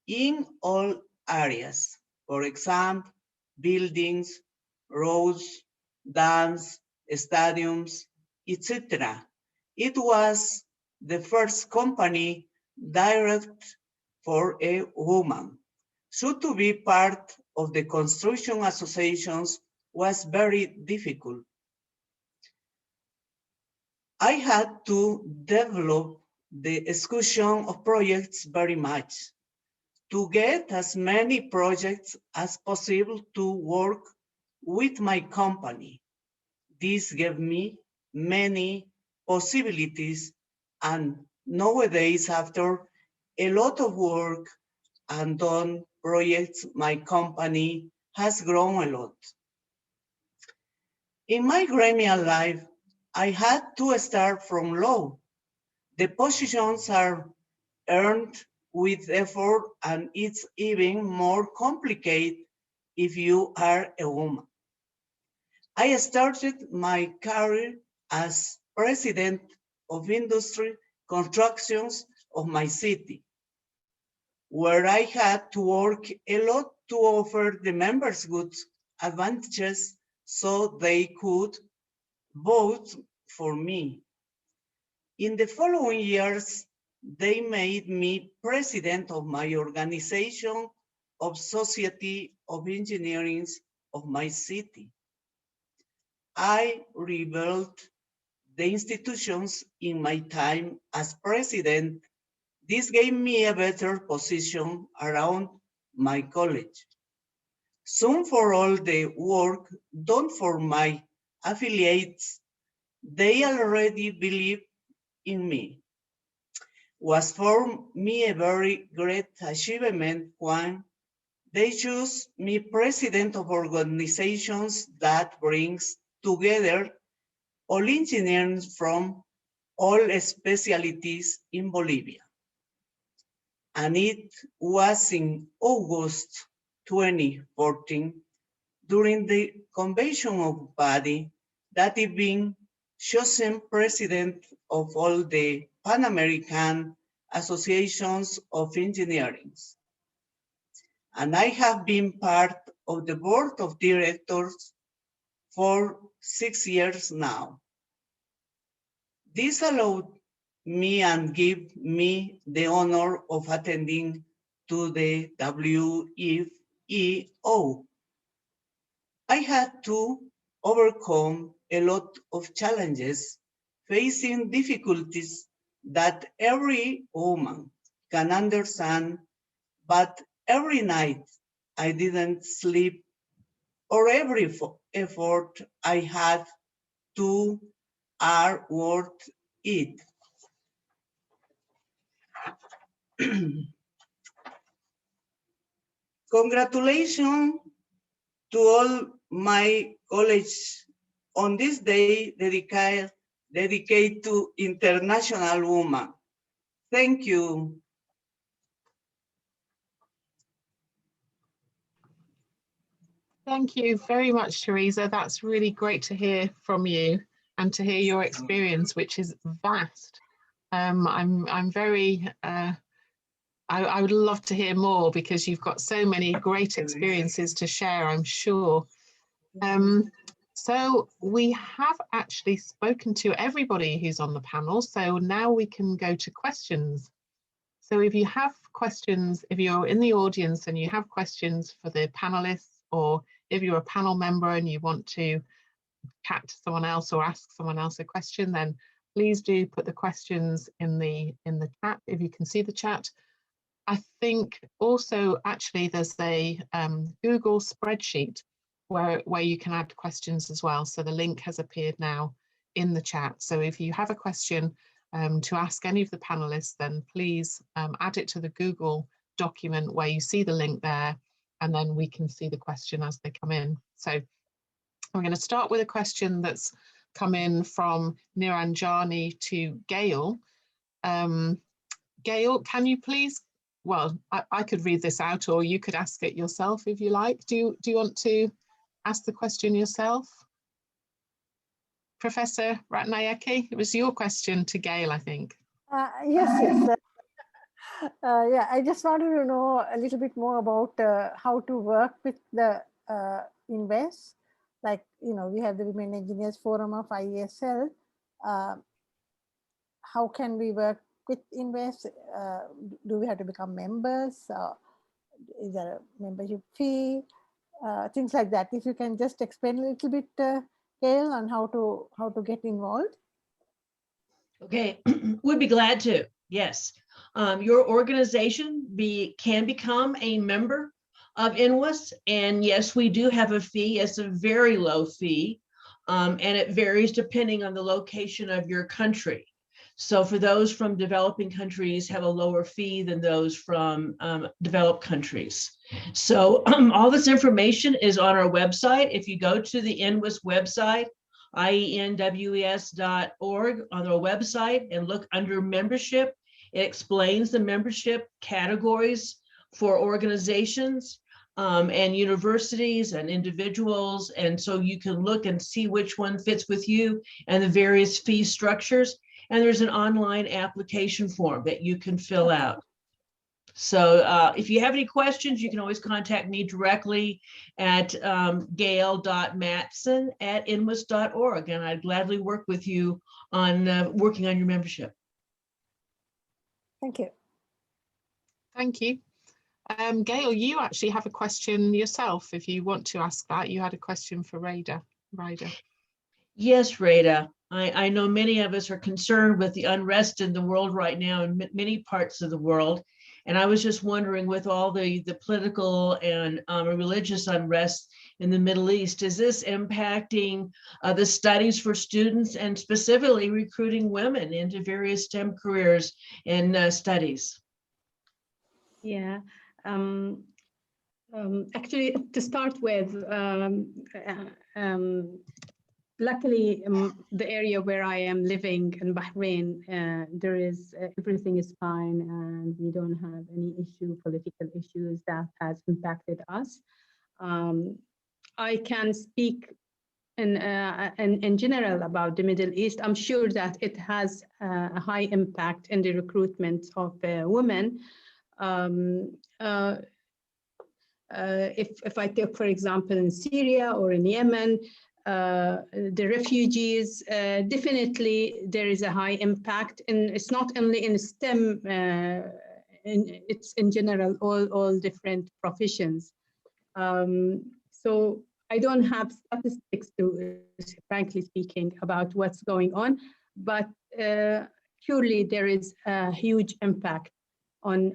in all areas. For example, buildings, roads, dams, stadiums, etc. It was the first company direct for a woman. So to be part of the construction associations was very difficult. I had to develop the execution of projects very much to get as many projects as possible to work with my company. This gave me many possibilities, and nowadays, after a lot of work and done projects, my company has grown a lot. In my gremial life, I had to start from low. The positions are earned with effort, and it's even more complicated if you are a woman. I started my career as president of industry constructions of my city, where I had to work a lot to offer the members good advantages so they could vote for me. In the following years, they made me president of my organization of Society of Engineering of my city. I rebuilt the institutions in my time as president. This gave me a better position around my college. Soon for all the work done for my affiliates, they already believe in me. Was for me a very great achievement when they choose me president of organizations that brings together all engineers from all specialties in Bolivia. And it was in August 2014, during the convention of UPADI, that I've been chosen president of all the Pan American Associations of Engineering. And I have been part of the board of directors for 6 years now. This allowed me and give me the honor of attending to the WFEO. I had to overcome a lot of challenges, facing difficulties that every woman can understand, but every night I didn't sleep, or every effort I had to are worth it. Congratulations to all my colleagues on this day dedicated to International Women. Thank you. Thank you very much, Teresa. That's really great to hear from you and to hear your experience, which is vast. I'm very, I would love to hear more because you've got so many great experiences to share, I'm sure. So we have actually spoken to everybody who's on the panel, so now we can go to questions. So if you have questions, if you're in the audience and you have questions for the panelists, or if you're a panel member and you want to chat to someone else or ask someone else a question, then please do put the questions in the chat if you can see the chat. I think also actually there's a Google spreadsheet where you can add questions as well. So the link has appeared now in the chat. So if you have a question to ask any of the panelists, then please add it to the Google document where you see the link there, and then we can see the question as they come in. So I'm going to start with a question that's come in from Niranjanie to Gail. Gail, can you please, well, I could read this out or you could ask it yourself if you like. Do you want to ask the question yourself? Professor Ratnayake, it was your question to Gail, I think. Yes. Yeah, I just wanted to know a little bit more about how to work with the INWES. Like, you know, we have the Women Engineers Forum of IESL. How can we work with INWES? Do we have to become members? Is there a membership fee? Things like that. If you can just explain a little bit, Gail, on how to get involved. Okay, would be glad to. Yes, your organization can become a member of INWES, and yes, we do have a fee. It's a very low fee, and it varies depending on the location of your country. So for those from developing countries have a lower fee than those from developed countries. So all this information is on our website. If you go to the INWES website, INWES.org on our website and look under membership, it explains the membership categories for organizations. and universities and individuals. And so you can look and see which one fits with you and the various fee structures. And there's an online application form that you can fill out. So if you have any questions, you can always contact me directly at gail.mattson@inwes.org, and I'd gladly work with you on working on your membership. Thank you. Thank you. Gail, you actually have a question yourself. If you want to ask that, you had a question for Raida. Yes, Raida. I know many of us are concerned with the unrest in the world right now in many parts of the world. And I was just wondering, with all the political and religious unrest in the Middle East, is this impacting the studies for students and specifically recruiting women into various STEM careers and studies? Yeah. Actually, to start with, luckily, the area where I am living in Bahrain, there is everything is fine, and we don't have any political issues that has impacted us. I can speak in general about the Middle East. I'm sure that it has a high impact in the recruitment of women. If I take, for example, in Syria or in Yemen, the refugees, definitely there is a high impact, and it's not only in STEM, it's in general all different professions. So I don't have statistics to, frankly speaking, about what's going on, but surely there is a huge impact on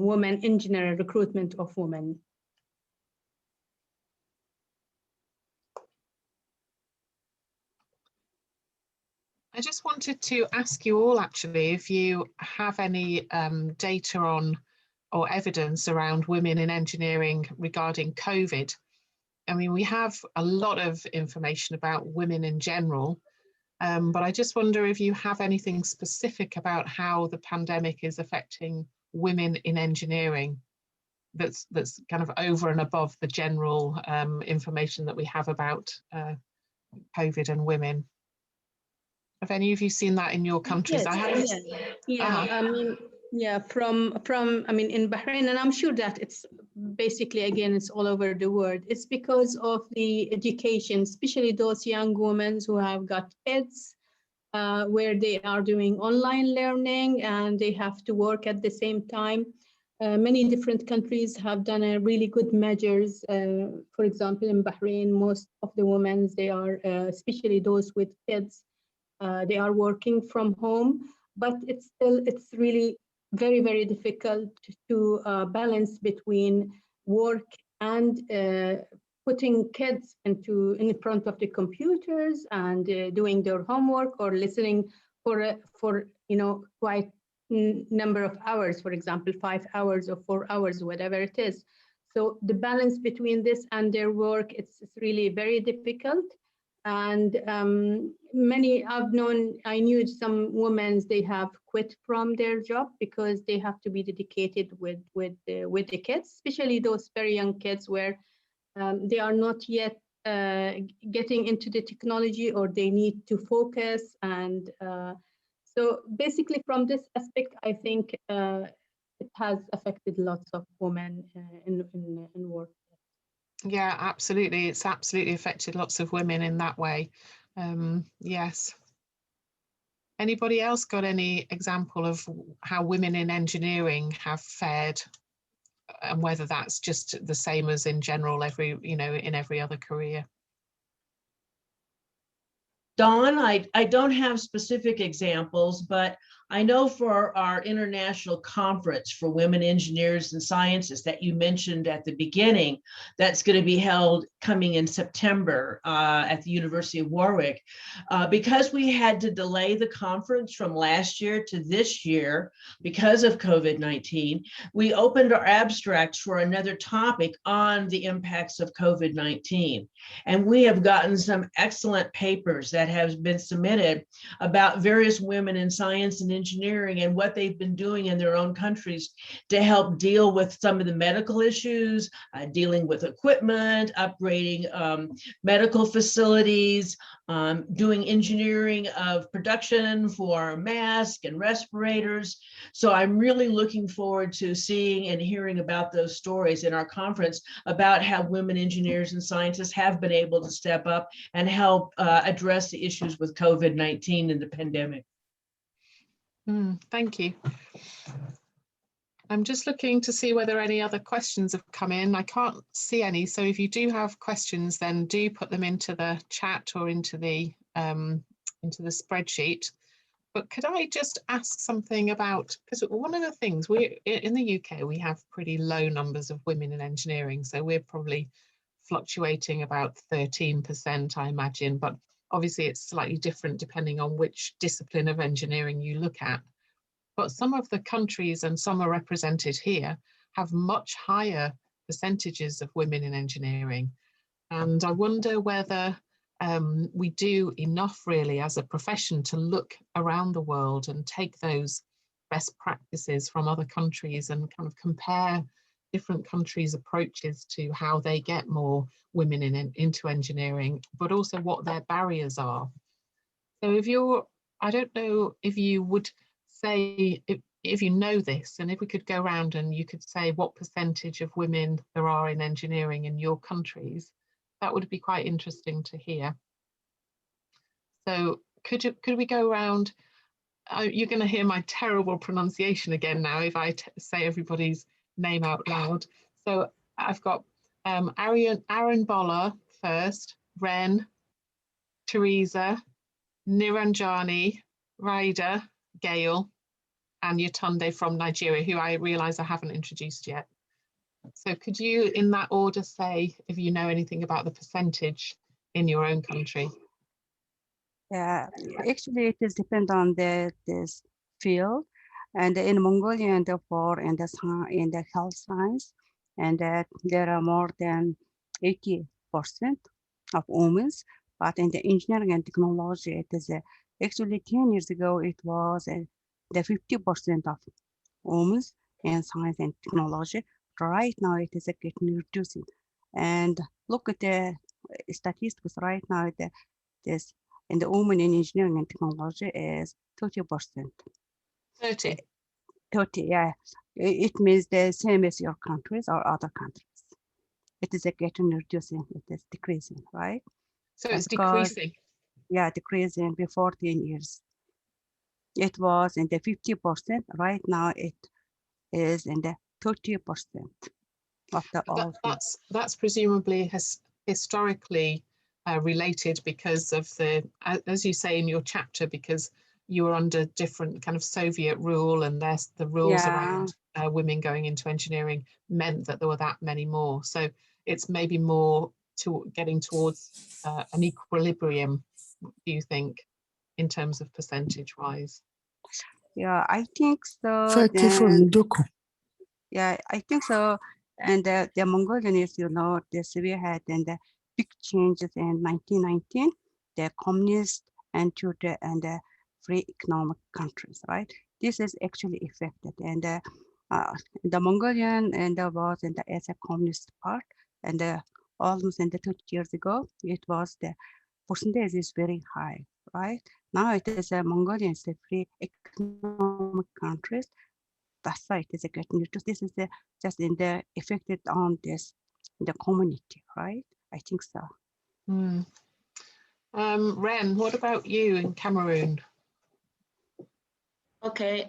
women in general, recruitment of women. I just wanted to ask you all, actually, if you have any data on or evidence around women in engineering regarding COVID. I mean, we have a lot of information about women in general, but I just wonder if you have anything specific about how the pandemic is affecting women in engineering that's kind of over and above the general information that we have about COVID and women. Have any of you seen that in your countries? Yes, I haven't. yeah. I mean, yeah, from I mean, in Bahrain, and I'm sure that it's basically, again, it's all over the world. It's because of the education, especially those young women who have got kids, where they are doing online learning and they have to work at the same time. Many different countries have done a really good measures. For example, in Bahrain, most of the women, they are, especially those with kids, they are working from home, but it's really very, very difficult to balance between work and putting kids in front of the computers and doing their homework or listening for quite number of hours, for example, 5 hours or 4 hours, whatever it is. So the balance between this and their work, it's really very difficult. And I knew some women, they have quit from their job because they have to be dedicated with the kids, especially those very young kids where they are not yet getting into the technology, or they need to focus. And so basically from this aspect, I think it has affected lots of women in work. Yeah, absolutely. It's absolutely affected lots of women in that way. Yes. Anybody else got any example of how women in engineering have fared, and whether that's just the same as in general in every other career? Dawn, I don't have specific examples, but I know for our international conference for women engineers and scientists that you mentioned at the beginning, that's going to be held coming in September at the University of Warwick. Because we had to delay the conference from last year to this year because of COVID-19, we opened our abstracts for another topic on the impacts of COVID-19. And we have gotten some excellent papers that that has been submitted about various women in science and engineering and what they've been doing in their own countries to help deal with some of the medical issues, dealing with equipment, upgrading medical facilities, doing engineering of production for masks and respirators. So I'm really looking forward to seeing and hearing about those stories in our conference about how women engineers and scientists have been able to step up and help address the issues with COVID-19 and the pandemic. Thank you. I'm just looking to see whether any other questions have come in. I can't see any, so if you do have questions, then do put them into the chat or into the spreadsheet. But could I just ask something about, because one of the things, in the UK, we have pretty low numbers of women in engineering, so we're probably fluctuating about 13%, I imagine, but obviously it's slightly different depending on which discipline of engineering you look at. But some of the countries, and some are represented here, have much higher percentages of women in engineering. And I wonder whether we do enough really as a profession to look around the world and take those best practices from other countries and kind of compare different countries' approaches to how they get more women into engineering, but also what their barriers are. So if you're, I don't know if you would say, if you know this, and if we could go around and you could say what percentage of women there are in engineering in your countries, that would be quite interesting to hear. So could we go around, you're going to hear my terrible pronunciation again now if I say everybody's name out loud. So I've got Ariunbolor first, Reine, Teresa, Niranjanie, Raida, Gail, and Yetunde from Nigeria, who I realise I haven't introduced yet. So could you, in that order, say if you know anything about the percentage in your own country? Yeah, actually, it is depend on this field, and in Mongolia, and therefore in the health science, and that there are more than 80% of women. But in the engineering and technology, it is actually 10 years ago it was the 50% of women in science and technology. Right now it is getting reducing. And look at the statistics right now. This in the women in engineering and technology is 30%. 30. 30, yeah. It means the same as your countries or other countries. It is getting reducing. It is decreasing, right? So it's decreasing. Yeah, decreasing before 10 years. It was in the 50%. Right now it is in the 30% of the all. That's presumably historically related because of the, as you say in your chapter, because you were under different kind of Soviet rule, and there's the rules around women going into engineering meant that there were that many more. So it's maybe more to getting towards an equilibrium, do you think, in terms of percentage wise? Yeah, I think so. Thank you for Ndoku. Yeah, I think so. And the Mongolian is, this we had in the big changes in 1919, the communist and the free economic countries, right? This is actually affected. And the Mongolian and was in the as a communist part, and almost in the 30 years ago, it was the percentage is very high, right? Now it is a Mongolian, it's a free economic countries. That's why it is a getting reduced. This is just in the affected on this in the community, right? I think so. Reine, what about you in Cameroon? Okay,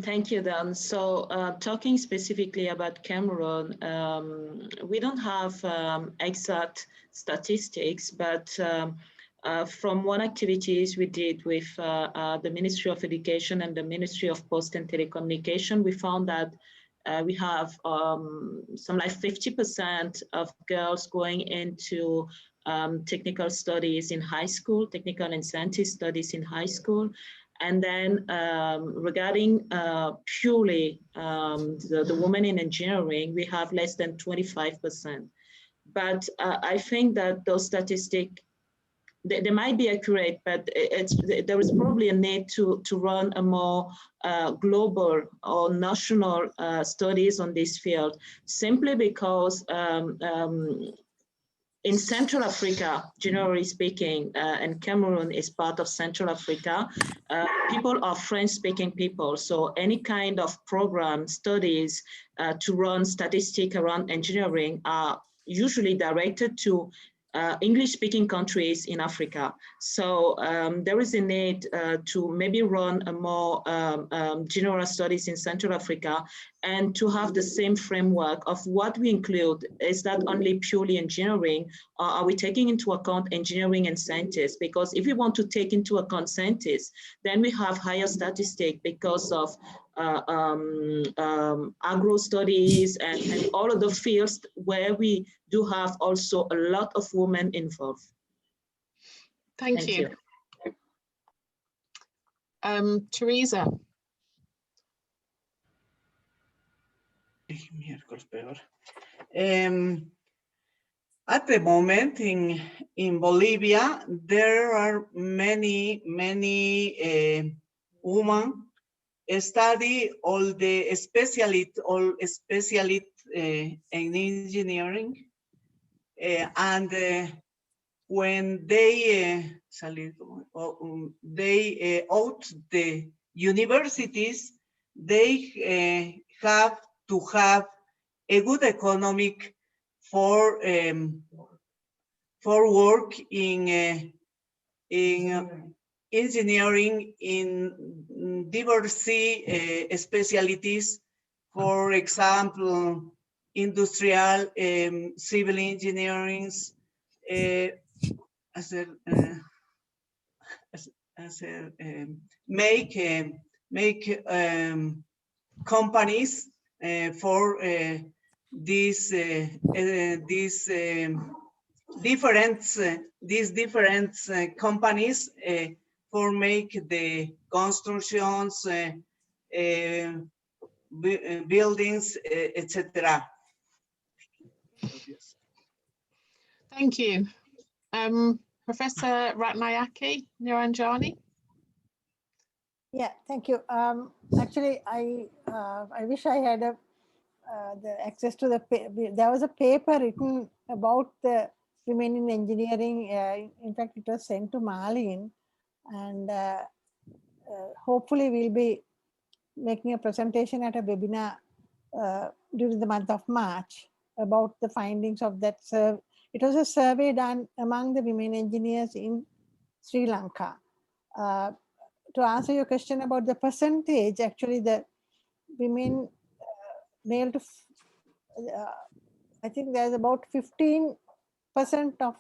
thank you, Dan. So talking specifically about Cameroon, we don't have exact statistics, but from one activities we did with the Ministry of Education and the Ministry of Post and Telecommunication, we found that we have some like 50% of girls going into technical studies in high school, technical and scientific studies in high school. And then regarding purely the women in engineering, we have less than 25%. But I think that those statistics they might be accurate, but there is probably a need to run a more global or national studies on this field, simply because in Central Africa, generally speaking, and Cameroun is part of Central Africa, people are French-speaking people. So any kind of program, studies to run statistics around engineering are usually directed to English-speaking countries in Africa. So there is a need to maybe run a more general studies in Central Africa, and to have the same framework of what we include. Is that only purely engineering, or are we taking into account engineering and scientists? Because if we want to take into account scientists, then we have higher statistics because of agro studies and all of the fields where we do have also a lot of women involved. Thank you. Teresa. At the moment in Bolivia, there are many women study all the specialists in engineering, and when they out the universities, they have to have a good economic for work in engineering in diverse specialties. For example, industrial, civil engineering, make companies for these different companies for make the constructions, buildings, etc. Thank you. Professor Ratnayake, Niranjanie. Yeah, thank you. Actually, I wish I had the access to the there was a paper written about the women in engineering. In fact, it was sent to Marlene, and hopefully we'll be making a presentation at a webinar during the month of March about the findings of that survey. It was a survey done among the women engineers in Sri Lanka. To answer your question about the percentage, actually the women male to, I think there's about 15% of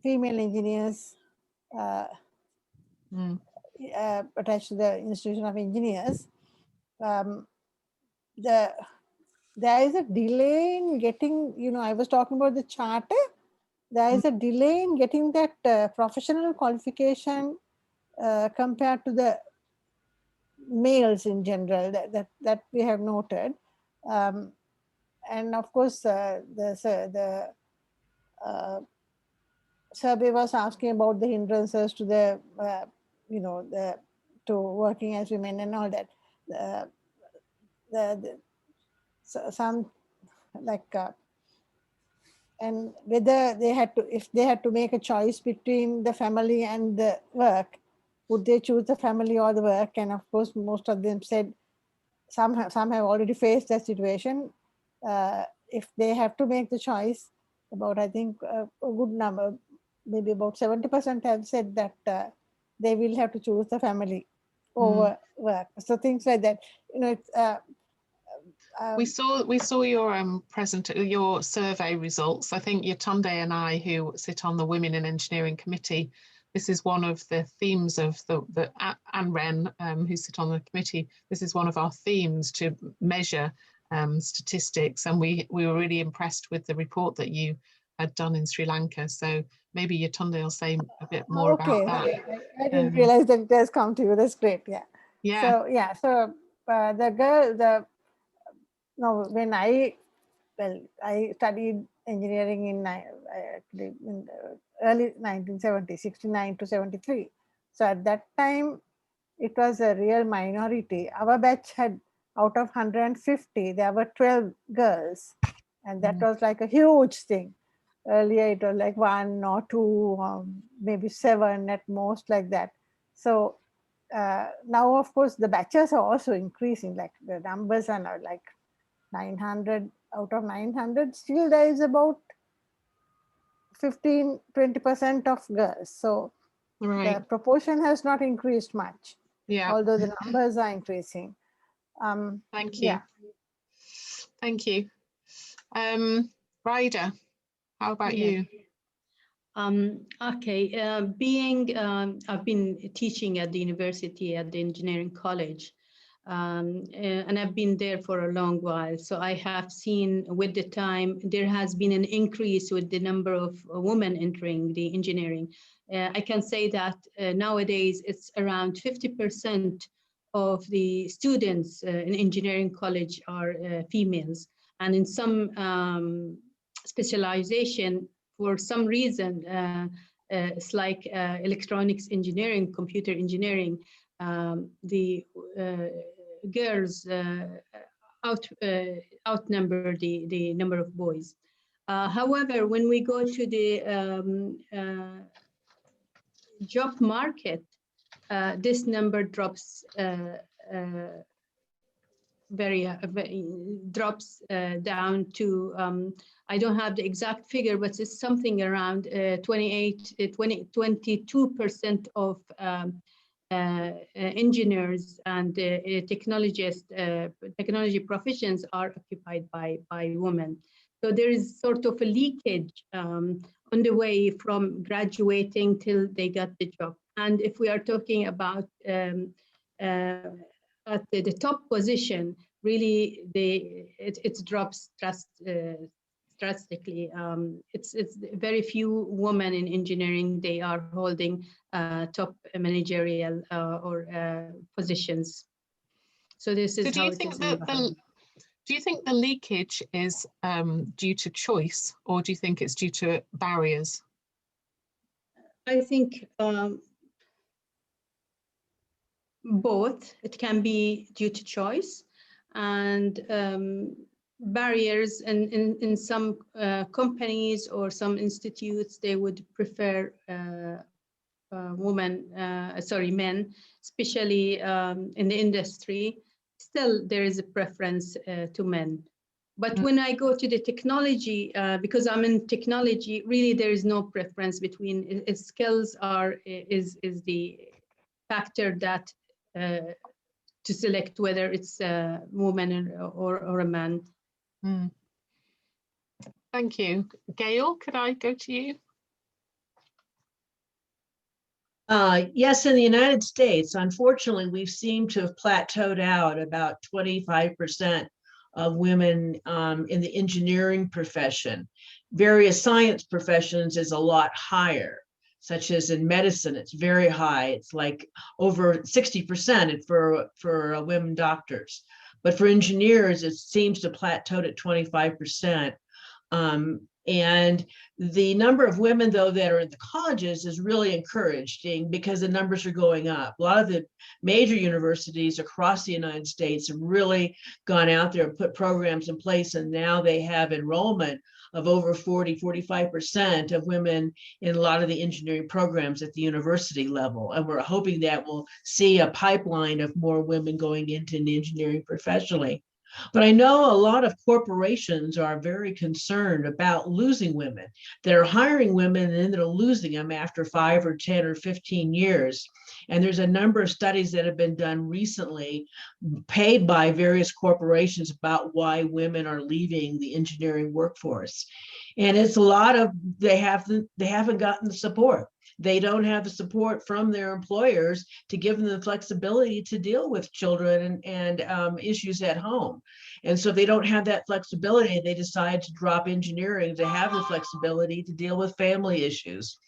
female engineers attached to the Institution of Engineers. There is a delay in getting, I was talking about the charter. There is a delay in getting that professional qualification compared to the males in general, that we have noted. And of course, the survey was asking about the hindrances to the, to working as women and all that. Some like, and whether they had to, if they had to make a choice between the family and the work, would they choose the family or the work? And of course, most of them said, some have already faced that situation. If they have to make the choice, about, I think, a good number, maybe about 70% have said that they will have to choose the family over work. So things like that, it's, we saw your your survey results. I think Yetunde and I, who sit on the Women in Engineering Committee, this is one of the themes of and Reine, who sit on the committee. This is one of our themes to measure statistics, and we were really impressed with the report that you had done in Sri Lanka. So maybe Yetunde will say a bit more about that. I didn't realize that it has come to you. That's great. Yeah. So yeah. So the girl, when I well, I studied engineering in the early 1970s, 69 to 73. So at that time, it was a real minority. Our batch had, out of 150, there were 12 girls. And that was like a huge thing. Earlier, it was like 1 or 2, maybe 7 at most, like that. So now, of course, the batches are also increasing, like the numbers are now like 900 out of 900. Still, there is about 15-20% of girls. So the proportion has not increased much, although the numbers are increasing. Thank you. Yeah. Thank you. Raida, how about you? Okay, I've been teaching at the university at the engineering college, and I've been there for a long while. So I have seen with the time, there has been an increase with the number of women entering the engineering. I can say that nowadays it's around 50% of the students in engineering college are females. And in some specialization, for some reason, it's like electronics engineering, computer engineering, the girls outnumber the number of boys. However, when we go to the job market, this number drops drops down to, I don't have the exact figure, but it's something around 22% of engineers and technologists, technology professions are occupied by women. So there is sort of a leakage on the way from graduating till they got the job. And if we are talking about at the top position, really it drops drastically. It's very few women in engineering, they are holding top managerial or positions. So this is so do how you it think is. Do you think the leakage is due to choice, or do you think it's due to barriers? I think both. It can be due to choice and barriers, and in some companies or some institutes, they would prefer men, especially in the industry. Still, there is a preference to men. But when I go to the technology, because I'm in technology, really there is no preference between skills is the factor that to select whether it's a woman or a man. Thank you. Gail, could I go to you? Yes, in the United States, unfortunately, we've seemed to have plateaued out about 25% of women in the engineering profession. Various science professions is a lot higher, such as in medicine, it's very high. It's like over 60% for women doctors. But for engineers, it seems to plateau at 25%. And the number of women, though, that are in the colleges is really encouraging because the numbers are going up. A lot of the major universities across the United States have really gone out there and put programs in place, and now they have enrollment of over 40-45% of women in a lot of the engineering programs at the university level. And we're hoping that we'll see a pipeline of more women going into engineering professionally. But I know a lot of corporations are very concerned about losing women. They're hiring women and then they're losing them after 5 or 10 or 15 years. And there's a number of studies that have been done recently, paid by various corporations, about why women are leaving the engineering workforce. And it's a lot of, they haven't gotten the support. They don't have the support from their employers to give them the flexibility to deal with children and issues at home. And so if they don't have that flexibility, they decide to drop engineering to have the flexibility to deal with family issues.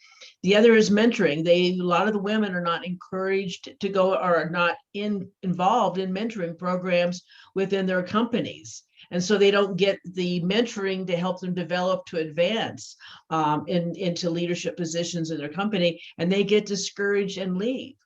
The other is mentoring. A lot of the women are not encouraged to go, or are not involved in mentoring programs within their companies. And so they don't get the mentoring to help them develop to advance into leadership positions in their company, and they get discouraged and leave.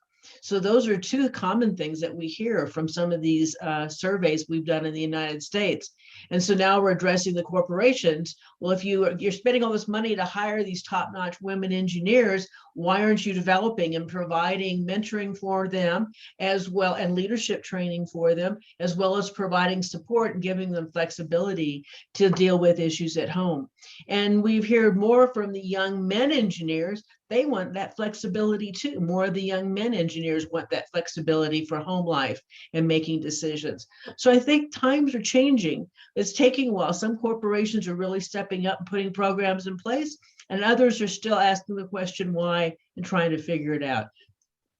So those are two common things that we hear from some of these surveys we've done in the United States. And so now we're addressing the corporations. Well, if you're spending all this money to hire these top-notch women engineers, why aren't you developing and providing mentoring for them as well, and leadership training for them, as well as providing support and giving them flexibility to deal with issues at home? And we've heard more from the young men engineers. They want that flexibility too. More of the young men engineers want that flexibility for home life and making decisions. So I think times are changing. It's taking a while. Some corporations are really stepping up and putting programs in place, and others are still asking the question why and trying to figure it out.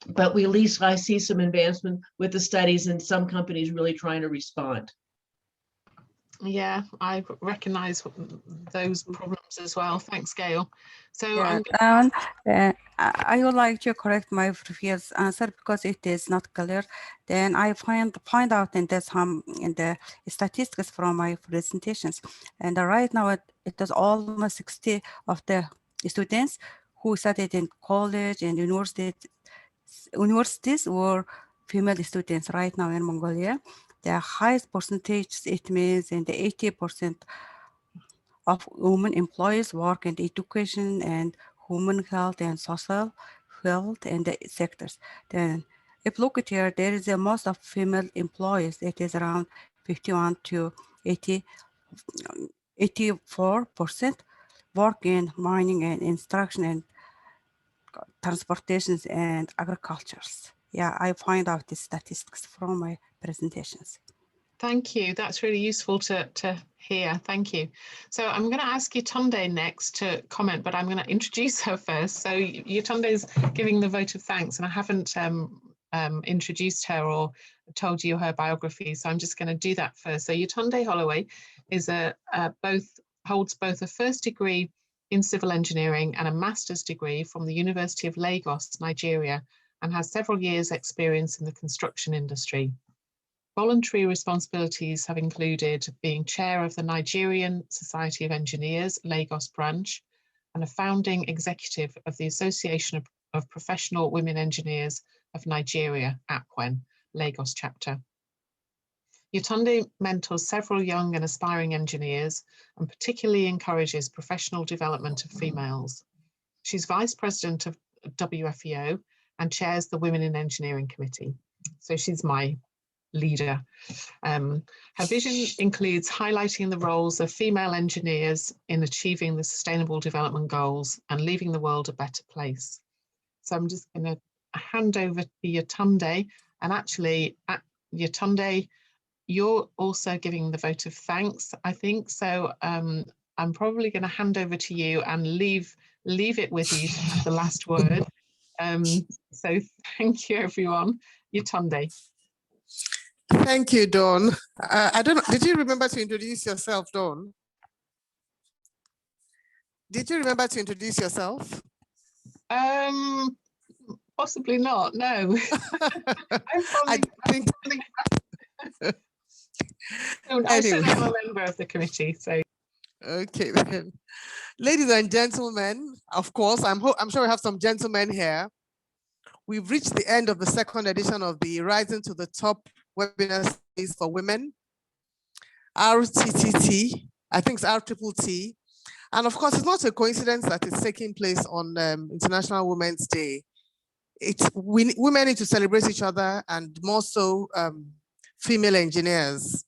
But at least I see some advancement with the studies and some companies really trying to respond. Yeah, I recognize those problems as well. Thanks, Gail. So yeah, and I would like to correct my previous answer because it is not clear. Then I find out in the statistics from my presentations, and right now it is almost 60 of the students who studied in college and universities were female students right now in Mongolia. The highest percentage, it means in the 80% of women employees work in education and human health and social health and the sectors. Then if look at here, there is a most of female employees. It is around 51 to 84% work in mining and instruction and transportations and agricultures. Yeah, I find out the statistics from my presentations. thank you. That's really useful to hear. Thank you. So I'm going to ask Yetunde next to comment, but I'm going to introduce her first. So Yetunde is giving the vote of thanks, and I haven't introduced her or told you her biography, so I'm just going to do that first. So Yetunde Holloway is holds both a first degree in civil engineering and a master's degree from the University of Lagos, Nigeria, and has several years' experience in the construction industry. Voluntary responsibilities have included being chair of the Nigerian Society of Engineers, Lagos branch, and a founding executive of the Association of Professional Women Engineers of Nigeria, APWEN, Lagos chapter. Yetunde mentors several young and aspiring engineers and particularly encourages professional development of females. She's vice president of WFEO and chairs the Women in Engineering Committee. So she's my leader. Her vision includes highlighting the roles of female engineers in achieving the Sustainable Development Goals and leaving the world a better place. So I'm just going to hand over to Yetunde, and actually, Yetunde, you're also giving the vote of thanks, I think. So I'm probably going to hand over to you and leave it with you to have the last word. So thank you, everyone. Yetunde. Thank you, Dawn. I don't know, did you remember to introduce yourself, Dawn? Did you remember to introduce yourself? Possibly not, no. I think. I said I'm a member of the committee, so. Okay, then. Ladies and gentlemen, of course, I'm sure we have some gentlemen here. We've reached the end of the second edition of the Rising to the Top webinar series for women, RTTT, I think it's RTTT. And of course, it's not a coincidence that it's taking place on International Women's Day. Women need to celebrate each other, and more so female engineers.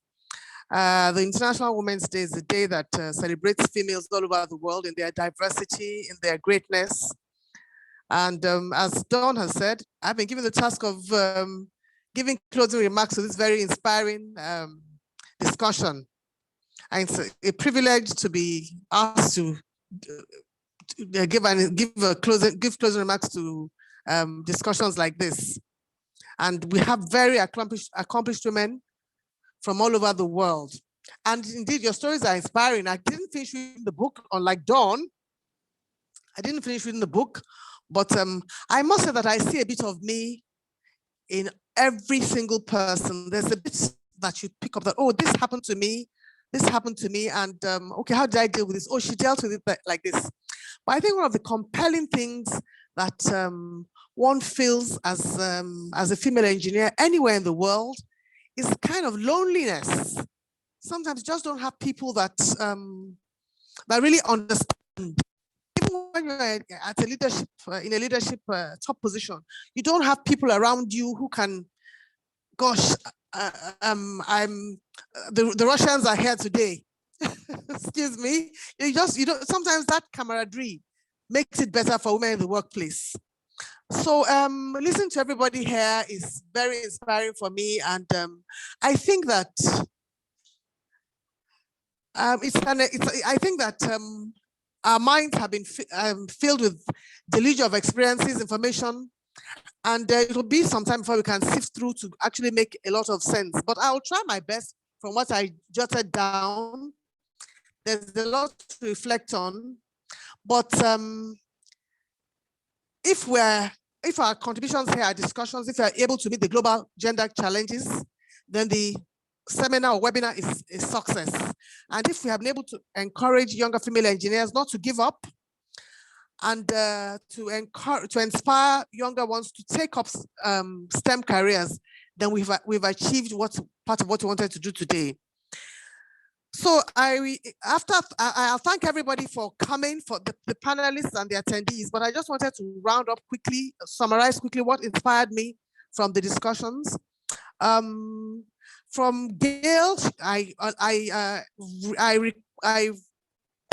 The International Women's Day is a day that celebrates females all over the world in their diversity, in their greatness. And as Dawn has said, I've been given the task of giving closing remarks to this very inspiring discussion. And it's a privilege to be asked to give closing remarks to discussions like this. And we have very accomplished women from all over the world. And indeed, your stories are inspiring. I didn't finish reading the book, unlike Dawn. I didn't finish reading the book, but I must say that I see a bit of me in every single person. There's a bit that you pick up that, oh, this happened to me. this happened to me, and okay, how did I deal with this? Oh, she dealt with it like this. But I think one of the compelling things that one feels as a female engineer anywhere in the world is kind of loneliness. Sometimes you just don't have people that that really understand. Even when you're at a leadership in a leadership top position, you don't have people around you who can, gosh, the Russians are here today. Excuse me. You don't. Sometimes that camaraderie makes it better for women in the workplace. So listening to everybody here is very inspiring for me, and I think that I think that our minds have been filled with deluge of experiences, information, and it will be some time before we can sift through to actually make a lot of sense. But I'll try my best from what I jotted down. There's a lot to reflect on, but if our contributions here are discussions, if we are able to meet the global gender challenges, then the seminar or webinar is a success. And if we have been able to encourage younger female engineers not to give up, and to inspire younger ones to take up STEM careers, then we've achieved part of what we wanted to do today. So I'll thank everybody for coming, for the panelists and the attendees, but I just wanted to round up quickly, summarize quickly what inspired me from the discussions. From Gail, I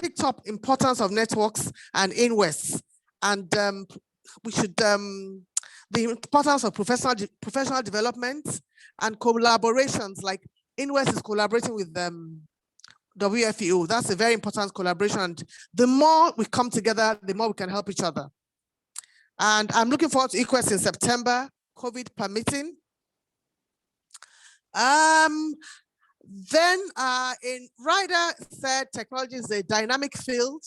picked up importance of networks and INWES, and we should the importance of professional development and collaborations, like INWES is collaborating with WFEO. That's a very important collaboration. And the more we come together, the more we can help each other. And I'm looking forward to INWES in September, COVID permitting. Then in Raida said technology is a dynamic field,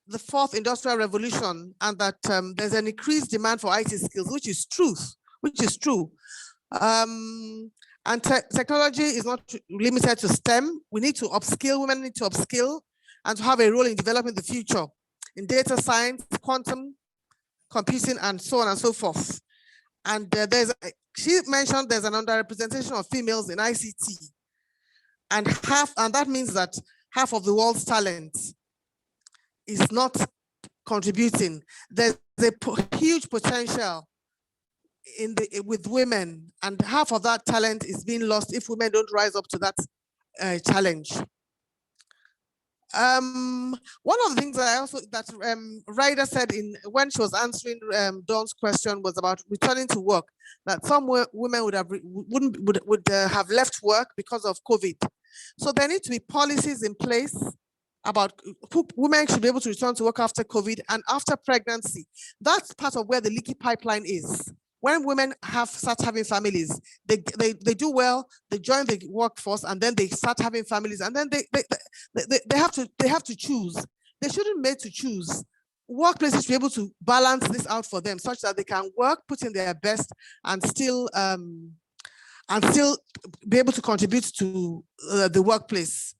the fourth industrial revolution, and that there's an increased demand for IT skills, which is true. And technology is not limited to STEM. We need to upskill, women need to upskill and to have a role in developing the future in data science, quantum computing, and so on and so forth. And she mentioned there's an underrepresentation of females in ICT. And that means that half of the world's talent is not contributing. There's a huge potential with women, and half of that talent is being lost if women don't rise up to that challenge. One of the things that Raida said when she was answering Dawn's question was about returning to work, that some women would have left work because of COVID. So there need to be policies in place about women should be able to return to work after COVID and after pregnancy. That's part of where the leaky pipeline is. When women start having families, they do well, they join the workforce, and then they start having families, and then they have to choose. They shouldn't be made to choose. Workplaces should be able to balance this out for them, such that they can work, put in their best, and still be able to contribute to the workplace.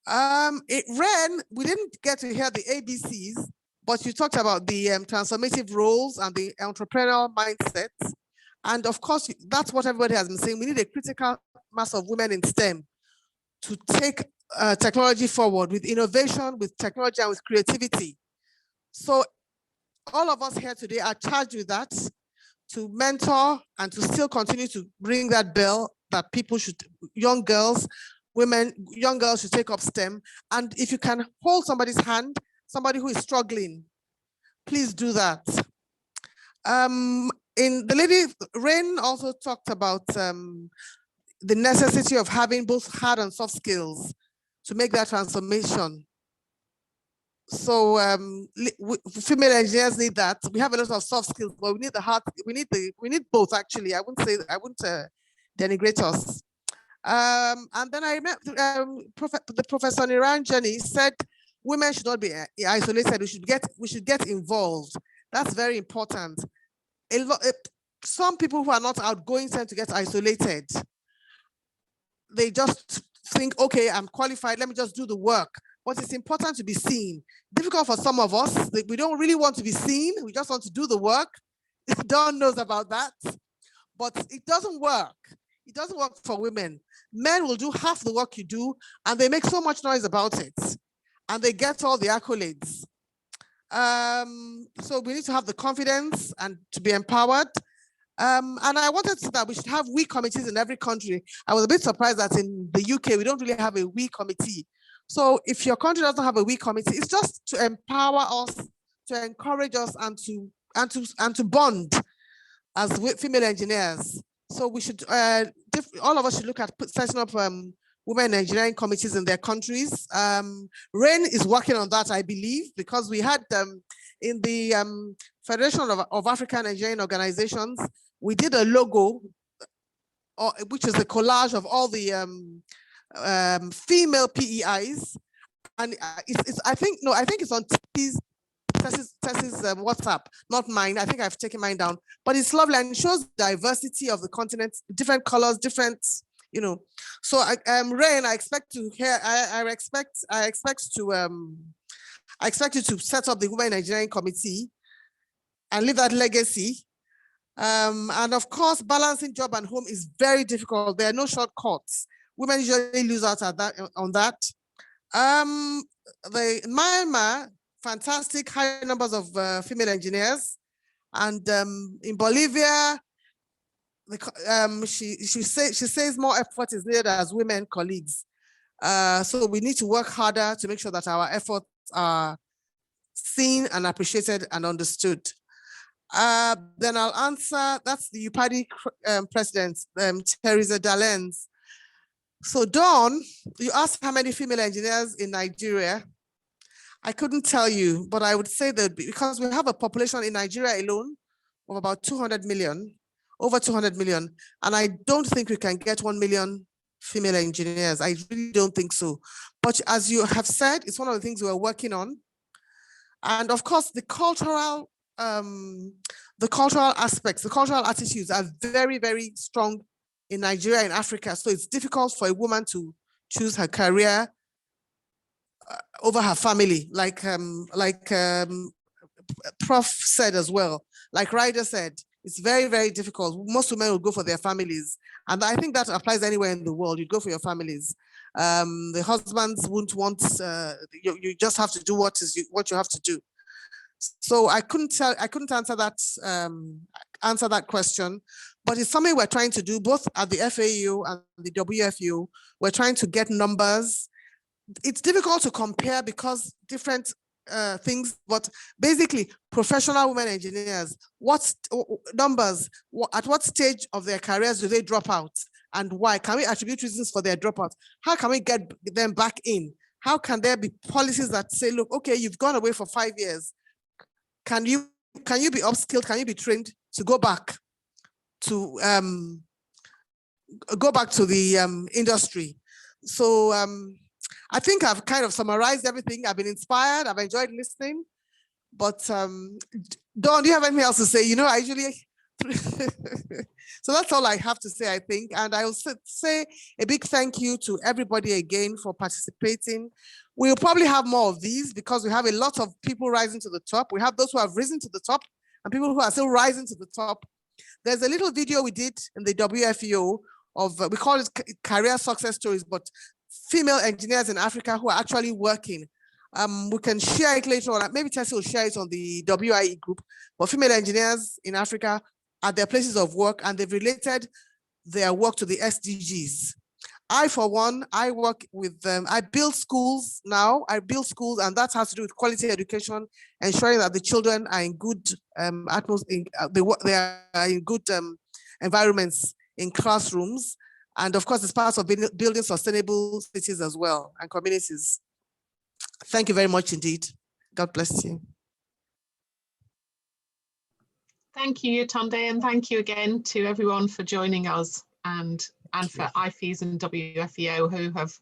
Reine, we didn't get to hear the ABCs, but you talked about the transformative roles and the entrepreneurial mindset. And of course, that's what everybody has been saying. We need a critical mass of women in STEM to take technology forward with innovation, with technology, and with creativity. So all of us here today are charged with that, to mentor and to still continue to ring that bell that people should, young girls should take up STEM. And if you can hold somebody's hand, somebody who is struggling, please do that. The lady, Reine, also talked about the necessity of having both hard and soft skills to make that transformation. So female engineers need that. We have a lot of soft skills, but we need the hard. We need both, actually. I wouldn't denigrate us. And then I remember the Professor Niranjanie said women should not be isolated. We should get involved. That's very important. Some people who are not outgoing tend to get isolated. They just think, okay, I'm qualified, let me just do the work. But it's important to be seen. Difficult for some of us. We don't really want to be seen. We just want to do the work. Dawn knows about that. But it doesn't work. It doesn't work for women. Men will do half the work you do, and they make so much noise about it. And they get all the accolades. So we need to have the confidence and to be empowered. And I wanted to say that we should have WE committees in every country. I was a bit surprised that in the UK, we don't really have a WE committee. So if your country doesn't have a WE committee, it's just to empower us, to encourage us, and to bond as female engineers. So we should, all of us should look at setting up women engineering committees in their countries. Reine is working on that, I believe, because we had in the Federation of African Engineering Organizations, we did a logo, which is a collage of all the female PEIs, and I think it's on Tess's WhatsApp, not mine. I think I've taken mine down, but it's lovely and it shows diversity of the continent, different colors, different, you know. So Reine, I expect to hear. I expect you to set up the Women Engineering Committee and leave that legacy. And of course, balancing job and home is very difficult. There are no shortcuts. Women usually lose out at on that. The Myanmar, fantastic high numbers of female engineers. And in Bolivia, she says more effort is needed as women colleagues. So we need to work harder to make sure that our efforts are seen and appreciated and understood. Then I'll answer, that's the UPADI president, Teresa Dalenz. So Dawn, you asked how many female engineers in Nigeria. I couldn't tell you, but I would say that because we have a population in Nigeria alone of about 200 million, over 200 million, and I don't think we can get 1 million female engineers. I really don't think so. But as you have said, it's one of the things we're working on. And of course, the cultural aspects, the cultural attitudes are very, very strong in Nigeria and Africa. So it's difficult for a woman to choose her career over her family, like Prof said as well, like Raida said, it's very, very difficult. Most women will go for their families. And I think that applies anywhere in the world. You go for your families. The husbands wouldn't want, you just have to do what you have to do. So I couldn't answer that question, but it's something we're trying to do both at the FAEO and the WFEO. We're trying to get numbers. It's difficult to compare because different things, but basically professional women engineers, what numbers, at what stage of their careers do they drop out and why? Can we attribute reasons for their dropout? How can we get them back in? How can there be policies that say, look, okay, you've gone away for 5 years. Can you be upskilled? Can you be trained to go back to the industry? So I think I've kind of summarized everything. I've been inspired. I've enjoyed listening. But Dawn, do you have anything else to say? You know, I usually so that's all I have to say, I think. And I will say a big thank you to everybody again for participating. We'll probably have more of these because we have a lot of people rising to the top. We have those who have risen to the top and people who are still rising to the top. There's a little video we did in the WFEO of, we call it career success stories, but female engineers in Africa who are actually working. We can share it later on. Maybe Teresa will share it on the WIE group, but female engineers in Africa at their places of work, and they've related their work to the SDGs. I, for one, I work with them. I build schools now. I build schools, and that has to do with quality education, ensuring that the children are in good they are in good environments in classrooms. And of course, it's part of building sustainable cities as well and communities. Thank you very much indeed. God bless you. Thank you, Yetunde, and thank you again to everyone for joining us and for IFEES and WFEO who have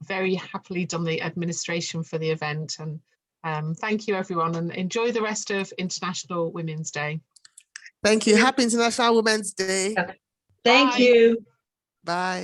very happily done the administration for the event. And thank you, everyone, and enjoy the rest of International Women's Day. Thank you. Happy International Women's Day. Thank you. Bye.